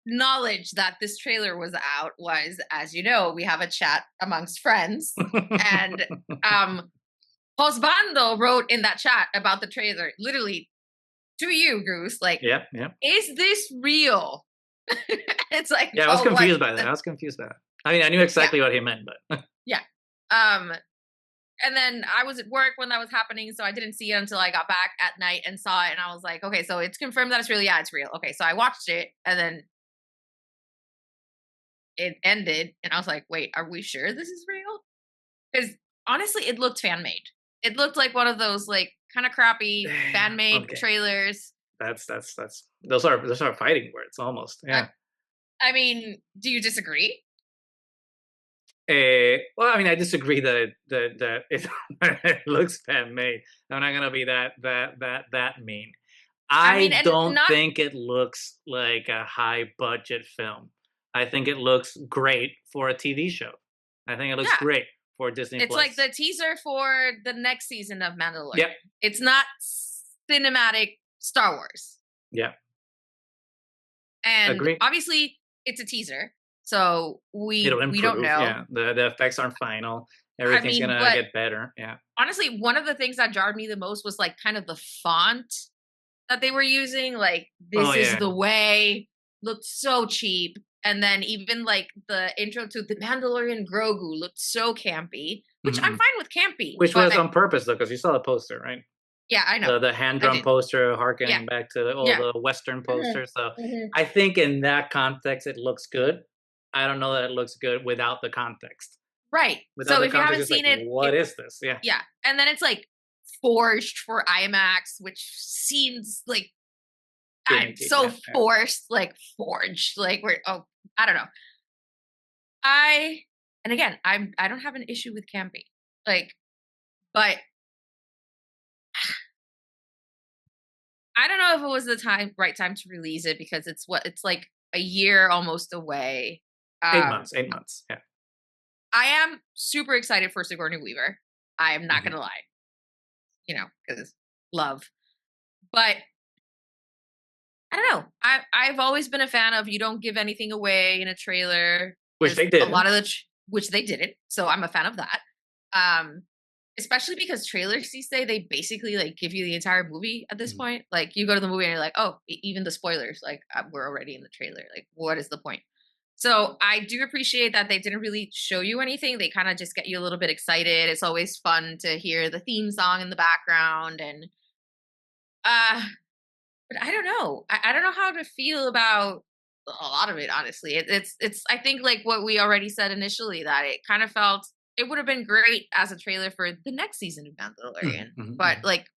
knowledge that this trailer was out was, as you know, we have a chat amongst friends, and Hosbando wrote in that chat about the trailer, literally to you, Goose, like, Yeah, yeah. is this real? It's like, Yeah, I was oh, what? confused by that. I was confused by that. I mean, I knew Yeah, exactly what he meant, but yeah. Um, and then I was at work when that was happening, so I didn't see it until I got back at night and saw it, and I was like, okay, so it's confirmed that it's real. Yeah, it's real. Okay, so I watched it, and then it ended, and I was like, wait, are we sure this is real? Because honestly, it looked fan made. It looked like one of those like kind of crappy fan made okay. trailers. That's those are fighting words almost. I, Yeah. I mean, do you disagree? Well, I mean, I disagree that it, it looks fan made. I'm not gonna be that mean. I mean, I and don't not, think it looks like a high budget film. I think it looks great for a TV show. I think it looks yeah. great for Disney It's like Plus. the teaser for the next season of Yep. Mandalorian. It's not cinematic Star Wars. Yep. And Agree. obviously it's a teaser. So It'll we don't improve. know. Yeah. The effects aren't final. I Everything's mean, gonna but get better. Yeah. honestly, one of the things that jarred me the most was like kind of the font that they were using. Like, Oh this is yeah. the way, looked so cheap. And then even like the intro to the Mandalorian Grogu looked so campy, which I'm Mhm. fine with campy, Which was but on purpose though, because you saw the poster, right? yeah, I know. The hand I drum did. poster, Yeah. harkening back to all Yeah. the Western Mhm. posters. So Mhm. I think in that context, it looks good. I don't know that it looks good without the context. Right. Without So the if you context, haven't it's like, seen it, what is this? Yeah. yeah. And then it's like forged for IMAX, which seems like I'm Gimmicky. so Yeah. Yeah. forced, like forged, like we're, oh, I don't know. I and again, I don't have an issue with camping. Like, but I don't know if it was the right time to release it, because it's like a year almost away. 8 months. 8 months. Yeah. I am super excited for Sigourney Weaver. I am not Mhm. gonna lie, because love. But I don't know. I've always been a fan of, you don't give anything away in a trailer, Which because they a lot didn't. of which they didn't. So I'm a fan of that. Um, especially because trailers these days, they basically like give you the entire movie at this Mhm. point. Like, you go to the movie and you're like, oh, even the spoilers, like, we're already in the trailer. Like, what is the point? So I do appreciate that they didn't really show you anything. They kind of just get you a little bit excited. It's always fun to hear the theme song in the background, and uh but I don't know. I don't know how to feel about a lot of it, honestly. It's I think like what we already said initially, that it kind of felt, it would have been great as a trailer for the next season of Mhm. Mandalorian, Mhm. but Mhm. like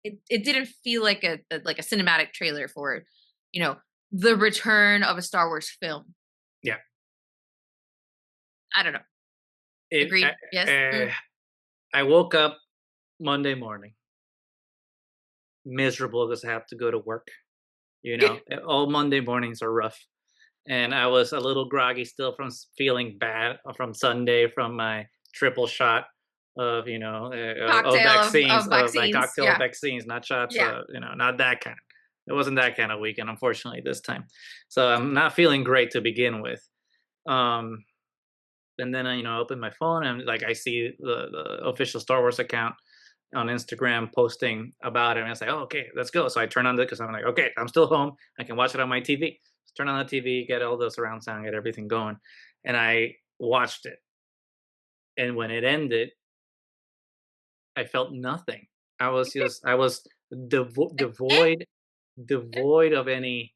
it didn't feel like a cinematic trailer for, you know, the return of a Star Wars film. Yeah. I don't know. It. Agree? Yes. Mm. I woke up Monday morning miserable because I have to go to work. All Monday mornings are rough, and I was a little groggy still from feeling bad from Sunday from my triple shot of Cocktail vaccines, of of my vaccines. cocktail of Yeah. vaccines, not shots. Yeah. Not that kind. It wasn't that kind of weekend, unfortunately, this time. So I'm not feeling great to begin with. Um, and then I open my phone and like I see the official Star Wars account on Instagram posting about it, and I say, "Oh, okay, let's go." So I turn on it because I'm like, "Okay, I'm still home. I can watch it on my TV." Turn on the TV, get all the surround sound, get everything going, and I watched it. And when it ended, I felt nothing. I was devoid of any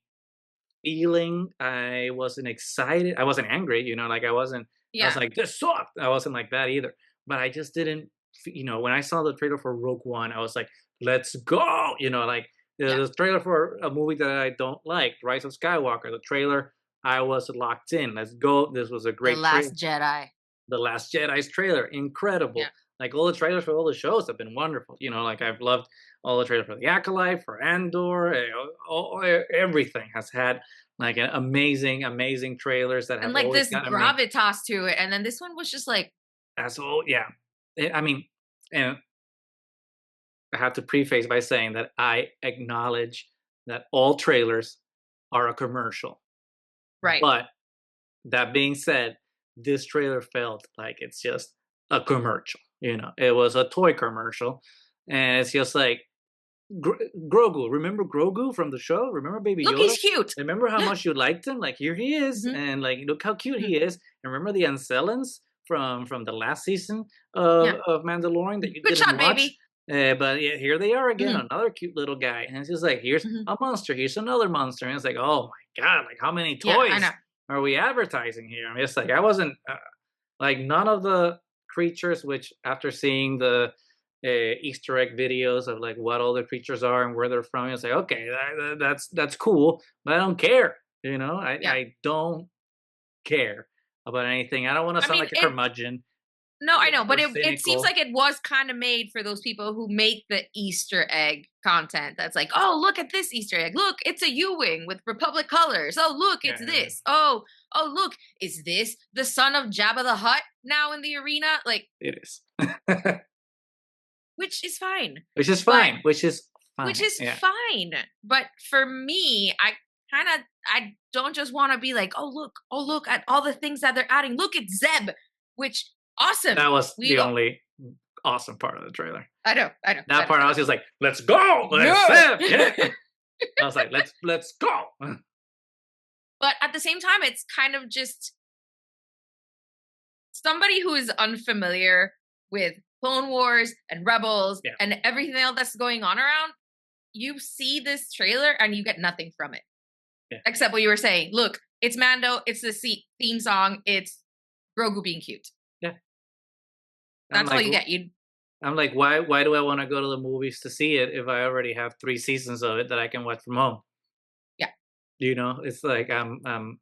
feeling. I wasn't excited. I wasn't angry. Like I was Yeah. like, this sucked. I wasn't like that either. But I just didn't. When I saw the trailer for Rogue One, I was like, let's go. Like Yeah. the trailer for a movie that I don't like, Rise of Skywalker. The trailer I was locked in. Let's go. This was a The great trailer. Last Jedi. The Last Jedi's trailer, incredible. Yeah. Like all the trailers for all the shows have been wonderful. Like I've loved all the trailers for the Acolyte, for Andor, everything has had like an amazing trailers that And have like always this gotten me. gravitas to it. And then this one was just like, That's all, yeah. I mean, and I have to preface by saying that I acknowledge that all trailers are a commercial. right. But that being said, this trailer felt like it's just a commercial. It was a toy commercial, and it's just like Grogu. Remember Grogu from the show? Remember Baby Look, Yoda? he's cute. Remember how much you liked him? Like here he is, Mhm. and like look how cute he is. And remember the Ancellans from the last season Yeah. of Mandalorian that you Good didn't shot, watch. baby. But yeah, here they are again, Mhm. another cute little guy, and it's just like here's Mhm. a monster, here's another monster, and it's like, oh my god, like how many Yeah, I toys know. are we advertising here? I mean, it's like I wasn't like none of the creatures, which after seeing the Easter egg videos of like what all the creatures are and where they're from, it's like okay, that's cool, but I don't care. Yeah. I don't care about anything. I don't want to I sound mean, like a curmudgeon no, I know, or but it seems cynical. like it was kind of made for those people who make the Easter egg content. That's like, oh, look at this Easter egg. Look, it's a U-wing with Republic colors. Oh, look, Yeah, it's this. Oh, look, is this the son of Jabba the Hutt now in the arena? Like, it is. which is fine. Which is But fine. Which is fine. which is Yeah. fine. But for me, I don't just want to be like, oh look at all the things that they're adding. Look, it's Zeb, which awesome. That was the only awesome part of the trailer. I know. That part I was just like, let's go. Let's yeah. I was like, let's go. But at the same time, it's kind of just somebody who is unfamiliar with Clone Wars and Rebels and everything else that's going on around. You see this trailer and you get nothing from it. Yeah. Except what you were saying. Look, it's Mando. It's the theme song. It's Grogu being cute. Yeah. That's all you get. I'm like, why do I want to go to the movies to see it if I already have 3 seasons of it that I can watch from home? Yeah. It's like and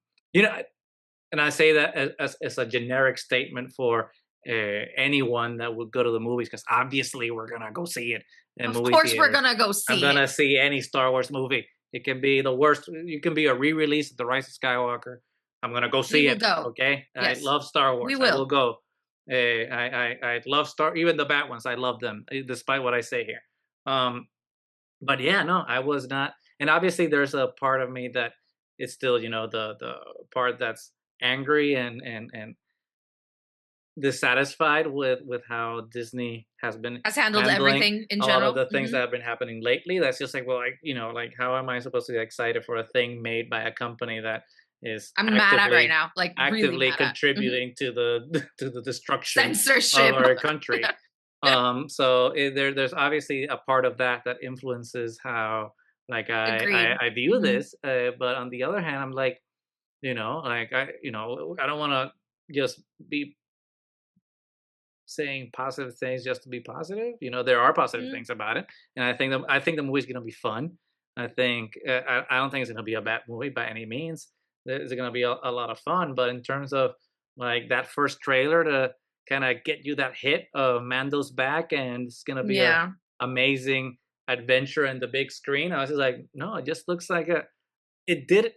I say that as a generic statement for anyone that would go to the movies, because obviously we're gonna go see it. Of course, we're gonna go see it. I'm gonna see any Star Wars movie. It can be the worst. You can be a re-release of The Rise of Skywalker. I'm gonna go see it. Go. Okay, yes. I love Star Wars. I will go. I love even the bad ones. I love them, despite what I say here. But yeah, no, I was not. And obviously, there's a part of me that is still, the part that's angry and dissatisfied with how Disney has handled everything in general. All of the things that have been happening lately. That's just like, well, like how am I supposed to get excited for a thing made by a company that is I'm mad at right now, like actively really contributing to the destruction censorship of our country. So there's obviously a part of that influences how like I view this. But on the other hand, I'm like, like I don't want to just be saying positive things just to be positive. There are positive things about it, and I think the movie's gonna be fun. I think I don't think it's gonna be a bad movie by any means. It's gonna be a lot of fun. But in terms of like that first trailer to kind of get you that hit of Mando's back and it's gonna be an amazing adventure in the big screen, I was just like, no, it just looks like it did.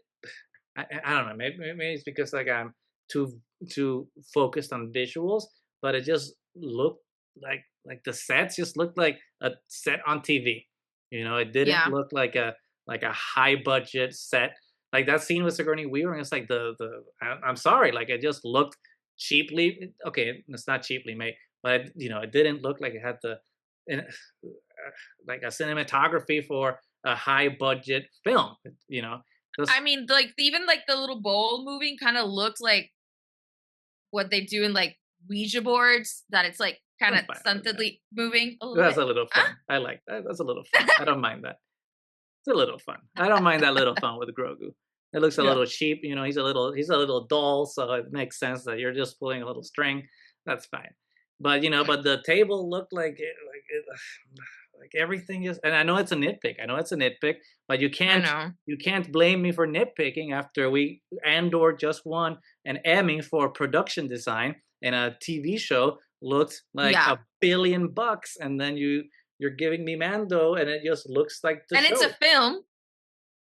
I don't know. Maybe it's because like I'm too focused on visuals, but it just looked like the sets just looked like a set on TV. It didn't look like a high budget set. Like that scene with Sigourney Weaver, and it's like I'm sorry, like it just looked cheaply. Okay, it's not cheaply made, but it didn't look like it had like a cinematography for a high budget film. I mean, like even like the little bowl moving kind of looks like what they do in like Ouija boards, that it's like kind of stuntedly moving a little That's bit. A little fun. I like that. That's a little fun. I don't mind that. It's a little fun. I don't mind that little fun with Grogu. It looks a little cheap. He's a little doll, so it makes sense that you're just pulling a little string. That's fine. But but the table looked like like everything is, and I know it's a nitpick. I know it's a nitpick, but you can't blame me for nitpicking after Andor just won an Emmy for production design, and a TV show looked like Yeah. $1 billion, and then you're giving me Mando, and it just looks like the and show. it's a film,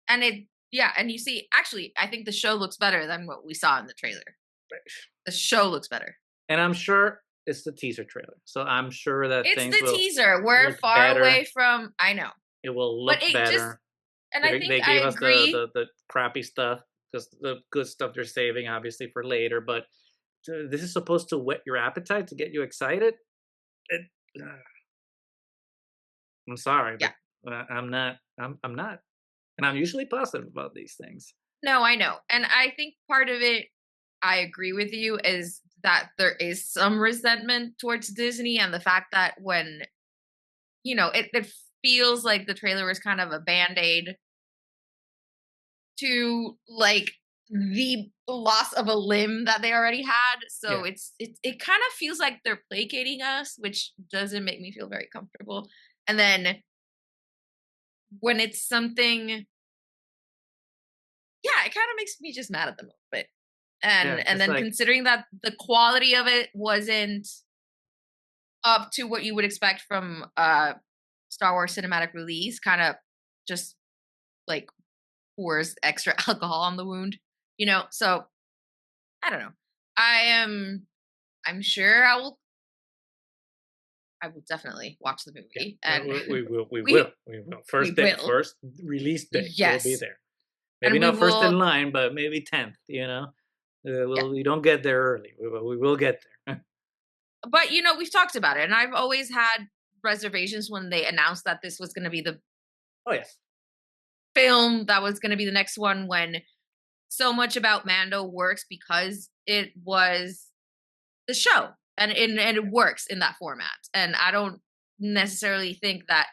and and you see, actually, I think the show looks better than what we saw in the trailer. The show looks better, and I'm sure it's the teaser trailer, so I'm sure that it's the teaser. We're far better. Away from. I know it will look better. And I think they gave us agree. the crappy stuff because the good stuff they're saving obviously for later. But this is supposed to whet your appetite to get you excited. I'm sorry, but I'm not. I'm not, and I'm usually positive about these things. No, I know, and I think part of it, I agree with you, is that there is some resentment towards Disney and the fact that when it feels like the trailer was kind of a band-aid to like the loss of a limb that they already had. So it kind of feels like they're placating us, which doesn't make me feel very comfortable. And then when it's something, it kind of makes me just mad at them a little bit. And then considering that the quality of it wasn't up to what you would expect from Star Wars cinematic release, kind of just like pours extra alcohol on the wound, so I don't know. I'm sure I will definitely watch the movie, and we will first release day. We'll be there, maybe not first in line, but maybe 10th. We don't get there early. We will get there. But we've talked about it, and I've always had reservations when they announced that this was going to be the film that was going to be the next one, when so much about Mando works because it was the show, and it works in that format. And I don't necessarily think that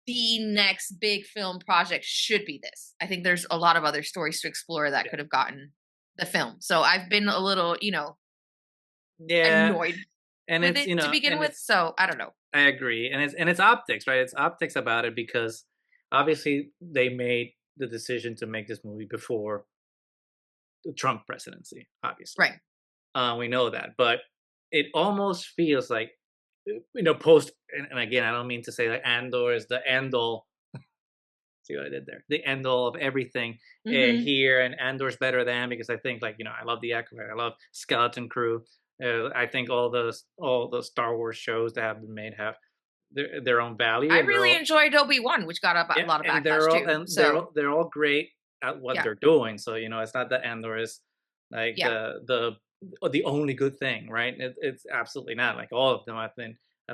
the next big film project should be this. I think there's a lot of other stories to explore that could have gotten the film. So I've been a little, annoyed and with it to begin with. So I don't know. I agree, and it's optics, right? It's optics about it, because obviously they made the decision to make this movie before the Trump presidency, obviously. Right. We know that, but it almost feels like, post, and again, I don't mean to say that Andor is the end all. See what I did there? The end all of everything here, and Andor's better than, because I think, I love the Acolyte, I love Skeleton Crew. I think all the Star Wars shows that have been made have their own value. I really enjoyed Obi-Wan, which got a lot of backlash too. They're all great at what they're doing. So it's not that Andor is like the only good thing, right? It's absolutely not. Like, all of them have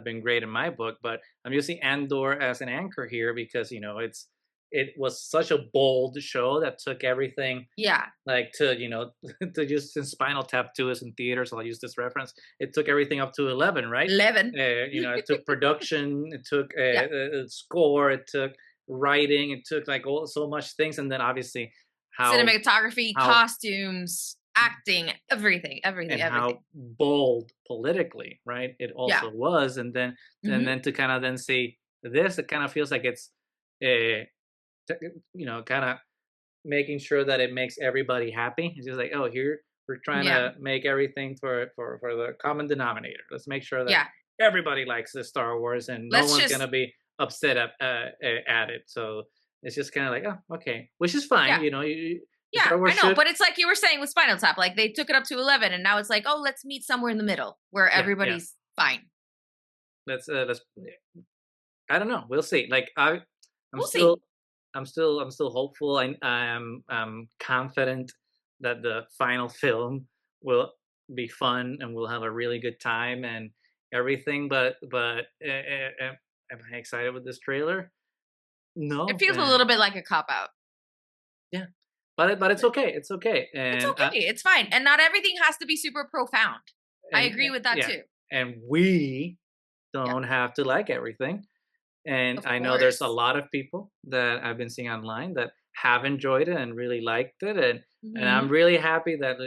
been great in my book, but I'm using Andor as an anchor here because it was such a bold show that took everything. Like to just, since Spinal Tap 2 is in theaters, so I'll use this reference. It took everything up to 11, right? 11. It took production, it took score, it took writing, it took so much things, and then obviously cinematography, costumes, acting, everything, how bold politically, right? It also was, and then to kind of then see this, it kind of feels like it's kind of making sure that it makes everybody happy. It's just like, oh, here we're trying to make everything for the common denominator. Let's make sure that everybody likes the Star Wars, and no one's gonna be upset at it. So it's just kind of like, oh, okay, which is fine. I know, but it's like you were saying with Spinal Tap, like they took it up to 11, and now it's like, oh, let's meet somewhere in the middle where everybody's fine. Let's I don't know. We'll see. Like I'm still hopeful. I'm confident that the final film will be fun and we'll have a really good time and everything. But am I excited with this trailer? No. It feels a little bit like a cop out. Yeah, but it's okay. It's okay. And it's okay. It's fine. And not everything has to be super profound. I agree with that too. And we don't have to like everything. And I know there's a lot of people that I've been seeing online that have enjoyed it and really liked it, and I'm really happy that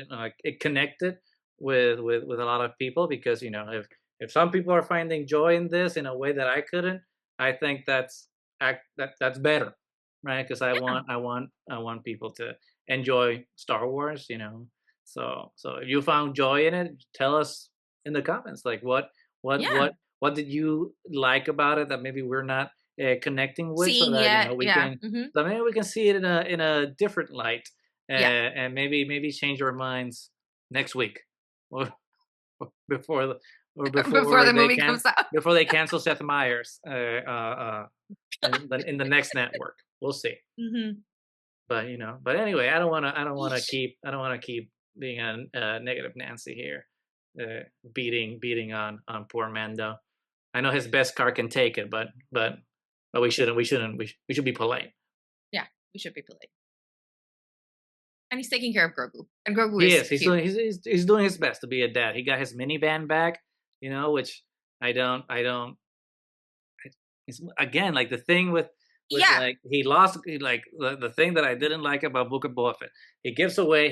it connected with a lot of people, because if some people are finding joy in this in a way that I couldn't, I think that's better, right? Because Yeah, I want people to enjoy Star Wars, you know. So if you found joy in it, tell us in the comments, like what yeah. what what did you like about it that maybe we're not connecting with, so Seeing that yet, we yeah, can, so maybe we can see it in a different light, yeah. and maybe change our minds next week, or before the, or Before before the they movie can comes out. before they cancel Seth Meyers in the next network. We'll see. hmm But but anyway, I don't want to keep being a negative Nancy here, beating on poor Mando. I know his best car can take it, but we should be polite. Yeah, we should be polite. And he's taking care of Grogu, and Grogu He is is. cute. He's doing his best to be a dad. He got his minivan back, which I don't. It's, again, like the thing with Yeah, like he lost, like the thing that I didn't like about Book of Boba Fett. He gives away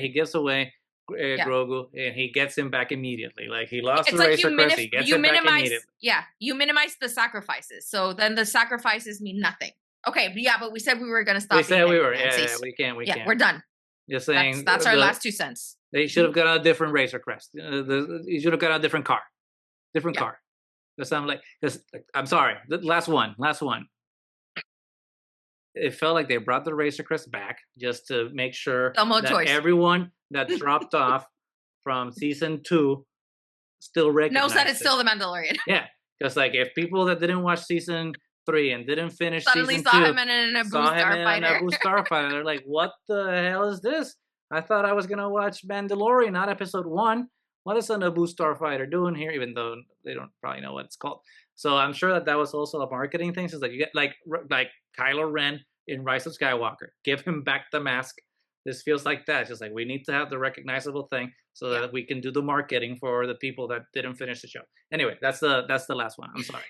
yeah. Grogu, and he gets him back immediately. Like he Yeah, lost the it's like Razor Crest, he gets you it back minimize, immediately. yeah, you minimize the sacrifices. So then the sacrifices mean nothing. Okay, but yeah, but we said we were gonna We stop being said we negative were, yeah, Nancy's. we Yeah, can't. we're done. Just saying That's our last 2 cents. they should Mhm. have got a different Razor Crest. You should have got a different Yeah, car. Because I'm like, I'm sorry, the last one. It felt like they brought the Razor Crest back just to make sure no more that choice. everyone that dropped off from season 2 still Knows that recognized it's it. still the Mandalorian. Yeah, because like if people that didn't watch season 3 and didn't finish Suddenly season saw 2 him in a Naboo saw him in a starfighter. Naboo starfighter, they're like, "What the hell is this? I thought I was gonna watch Mandalorian, not episode 1. What is a Naboo starfighter doing here?" Even though they don't probably know what it's called. So I'm sure that was also a marketing thing. So it's like you get like Kylo Ren in Rise of Skywalker. Give him back the mask. This feels like that. It's just like we need to have the recognizable thing so Yeah, that we can do the marketing for the people that didn't finish the show. Anyway, that's the last one. I'm sorry.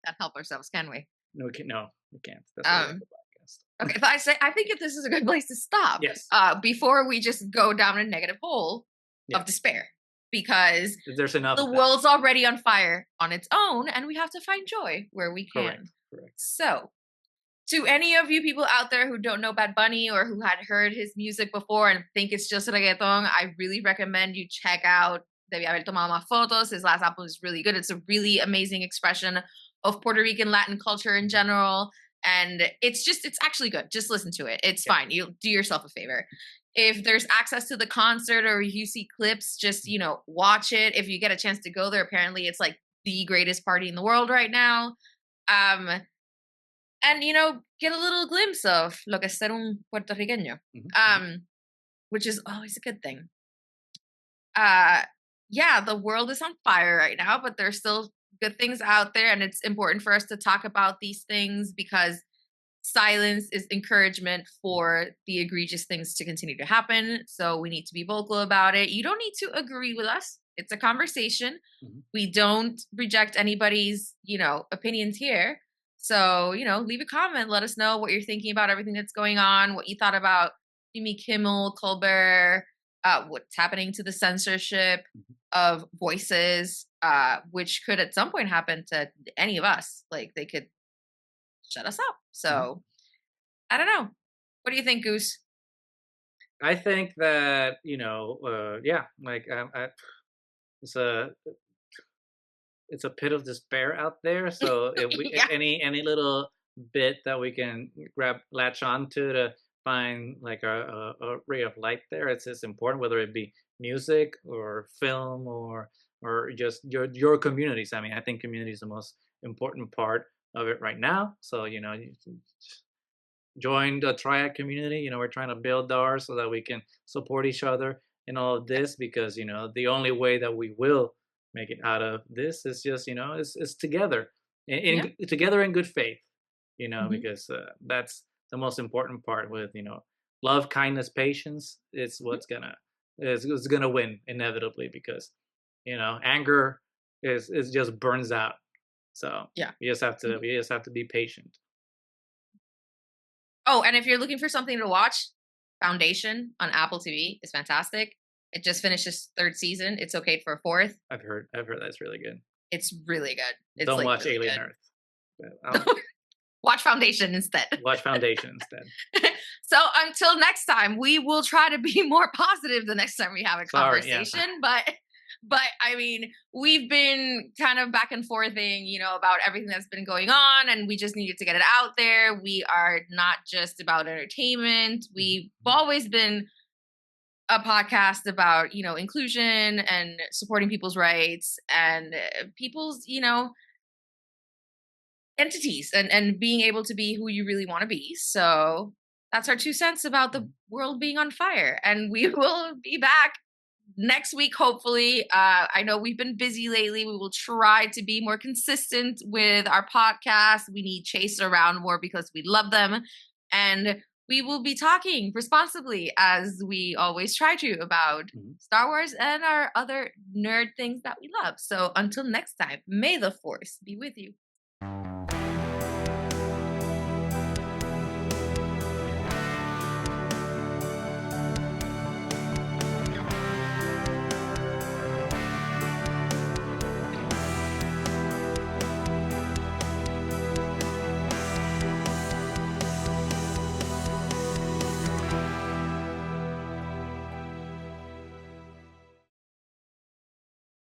can't help ourselves, can we? No, we can't. That's why we have Um, the podcast. okay, so I think if this is a good place to stop, Yes. before we just go down a negative hole of Yes. despair, because There's enough the of that. world's already on fire on its own, and we have to find joy where we Correct. can. Correct. So, to any of you people out there who don't know Bad Bunny or who had heard his music before and think it's just reggaeton, I really recommend you check out Debí haber tomado más fotos. His last album is really good. It's a really amazing expression of Puerto Rican Latin culture in general. And it's actually good. Just listen to it. It's fine. You'll do yourself a favor. If there's access to the concert or you see clips, just, watch it. If you get a chance to go there, apparently it's like the greatest party in the world right now. Um, and get a little glimpse of lo que es ser un puertorriqueño, which is always a good thing. Yeah, the world is on fire right now, but there's still good things out there, and it's important for us to talk about these things because silence is encouragement for the egregious things to continue to happen. So we need to be vocal about it. You don't need to agree with us. It's a conversation. We don't reject anybody's, opinions here. So, leave a comment. Let us know what you're thinking about everything that's going on, what you thought about Jimmy Kimmel, Colbert, what's happening to the censorship of voices, which could at some point happen to any of us. Like they could shut us up. So I don't know. What do you think, Goose? I think that yeah, like it's a it's a pit of despair out there. So if we Yeah. any little bit that we can latch on to find like a ray of light there, it's important, whether it be music or film or just your communities. I mean, I think community is the most important part of it right now. So you can join the triad community. We're trying to build ours so that we can support each other in all of this, because the only way that we will make it out of this is just is together together in good faith, because that's the most important part. With love, kindness, patience, it's what's gonna is gonna win inevitably, because anger is just burns out. So Yeah. we just have to be patient. Oh, and if you're looking for something to watch, Foundation on Apple TV is fantastic. It just finished its third season. It's okay for a fourth. I've heard that's really good. It's really good. It's Don't like watch really Alien good. Earth. Watch Foundation instead. Watch Foundation instead. So until next time, we will try to be more positive the next time we have a conversation. Yeah. But I mean, we've been kind of back and forthing, you know, about everything that's been going on, and we just needed to get it out there. We are not just about entertainment. We've always been a podcast about, you know, inclusion and supporting people's rights and people's, you know, entities and being able to be who you really want to be. So that's our 2 cents about the world being on fire. And we will be back next week, hopefully. I know we've been busy lately. We will try to be more consistent with our podcast. We need Chase around more because we love them. And we will be talking responsibly, as we always try to, about Star Wars and our other nerd things that we love. So until next time, may the Force be with you.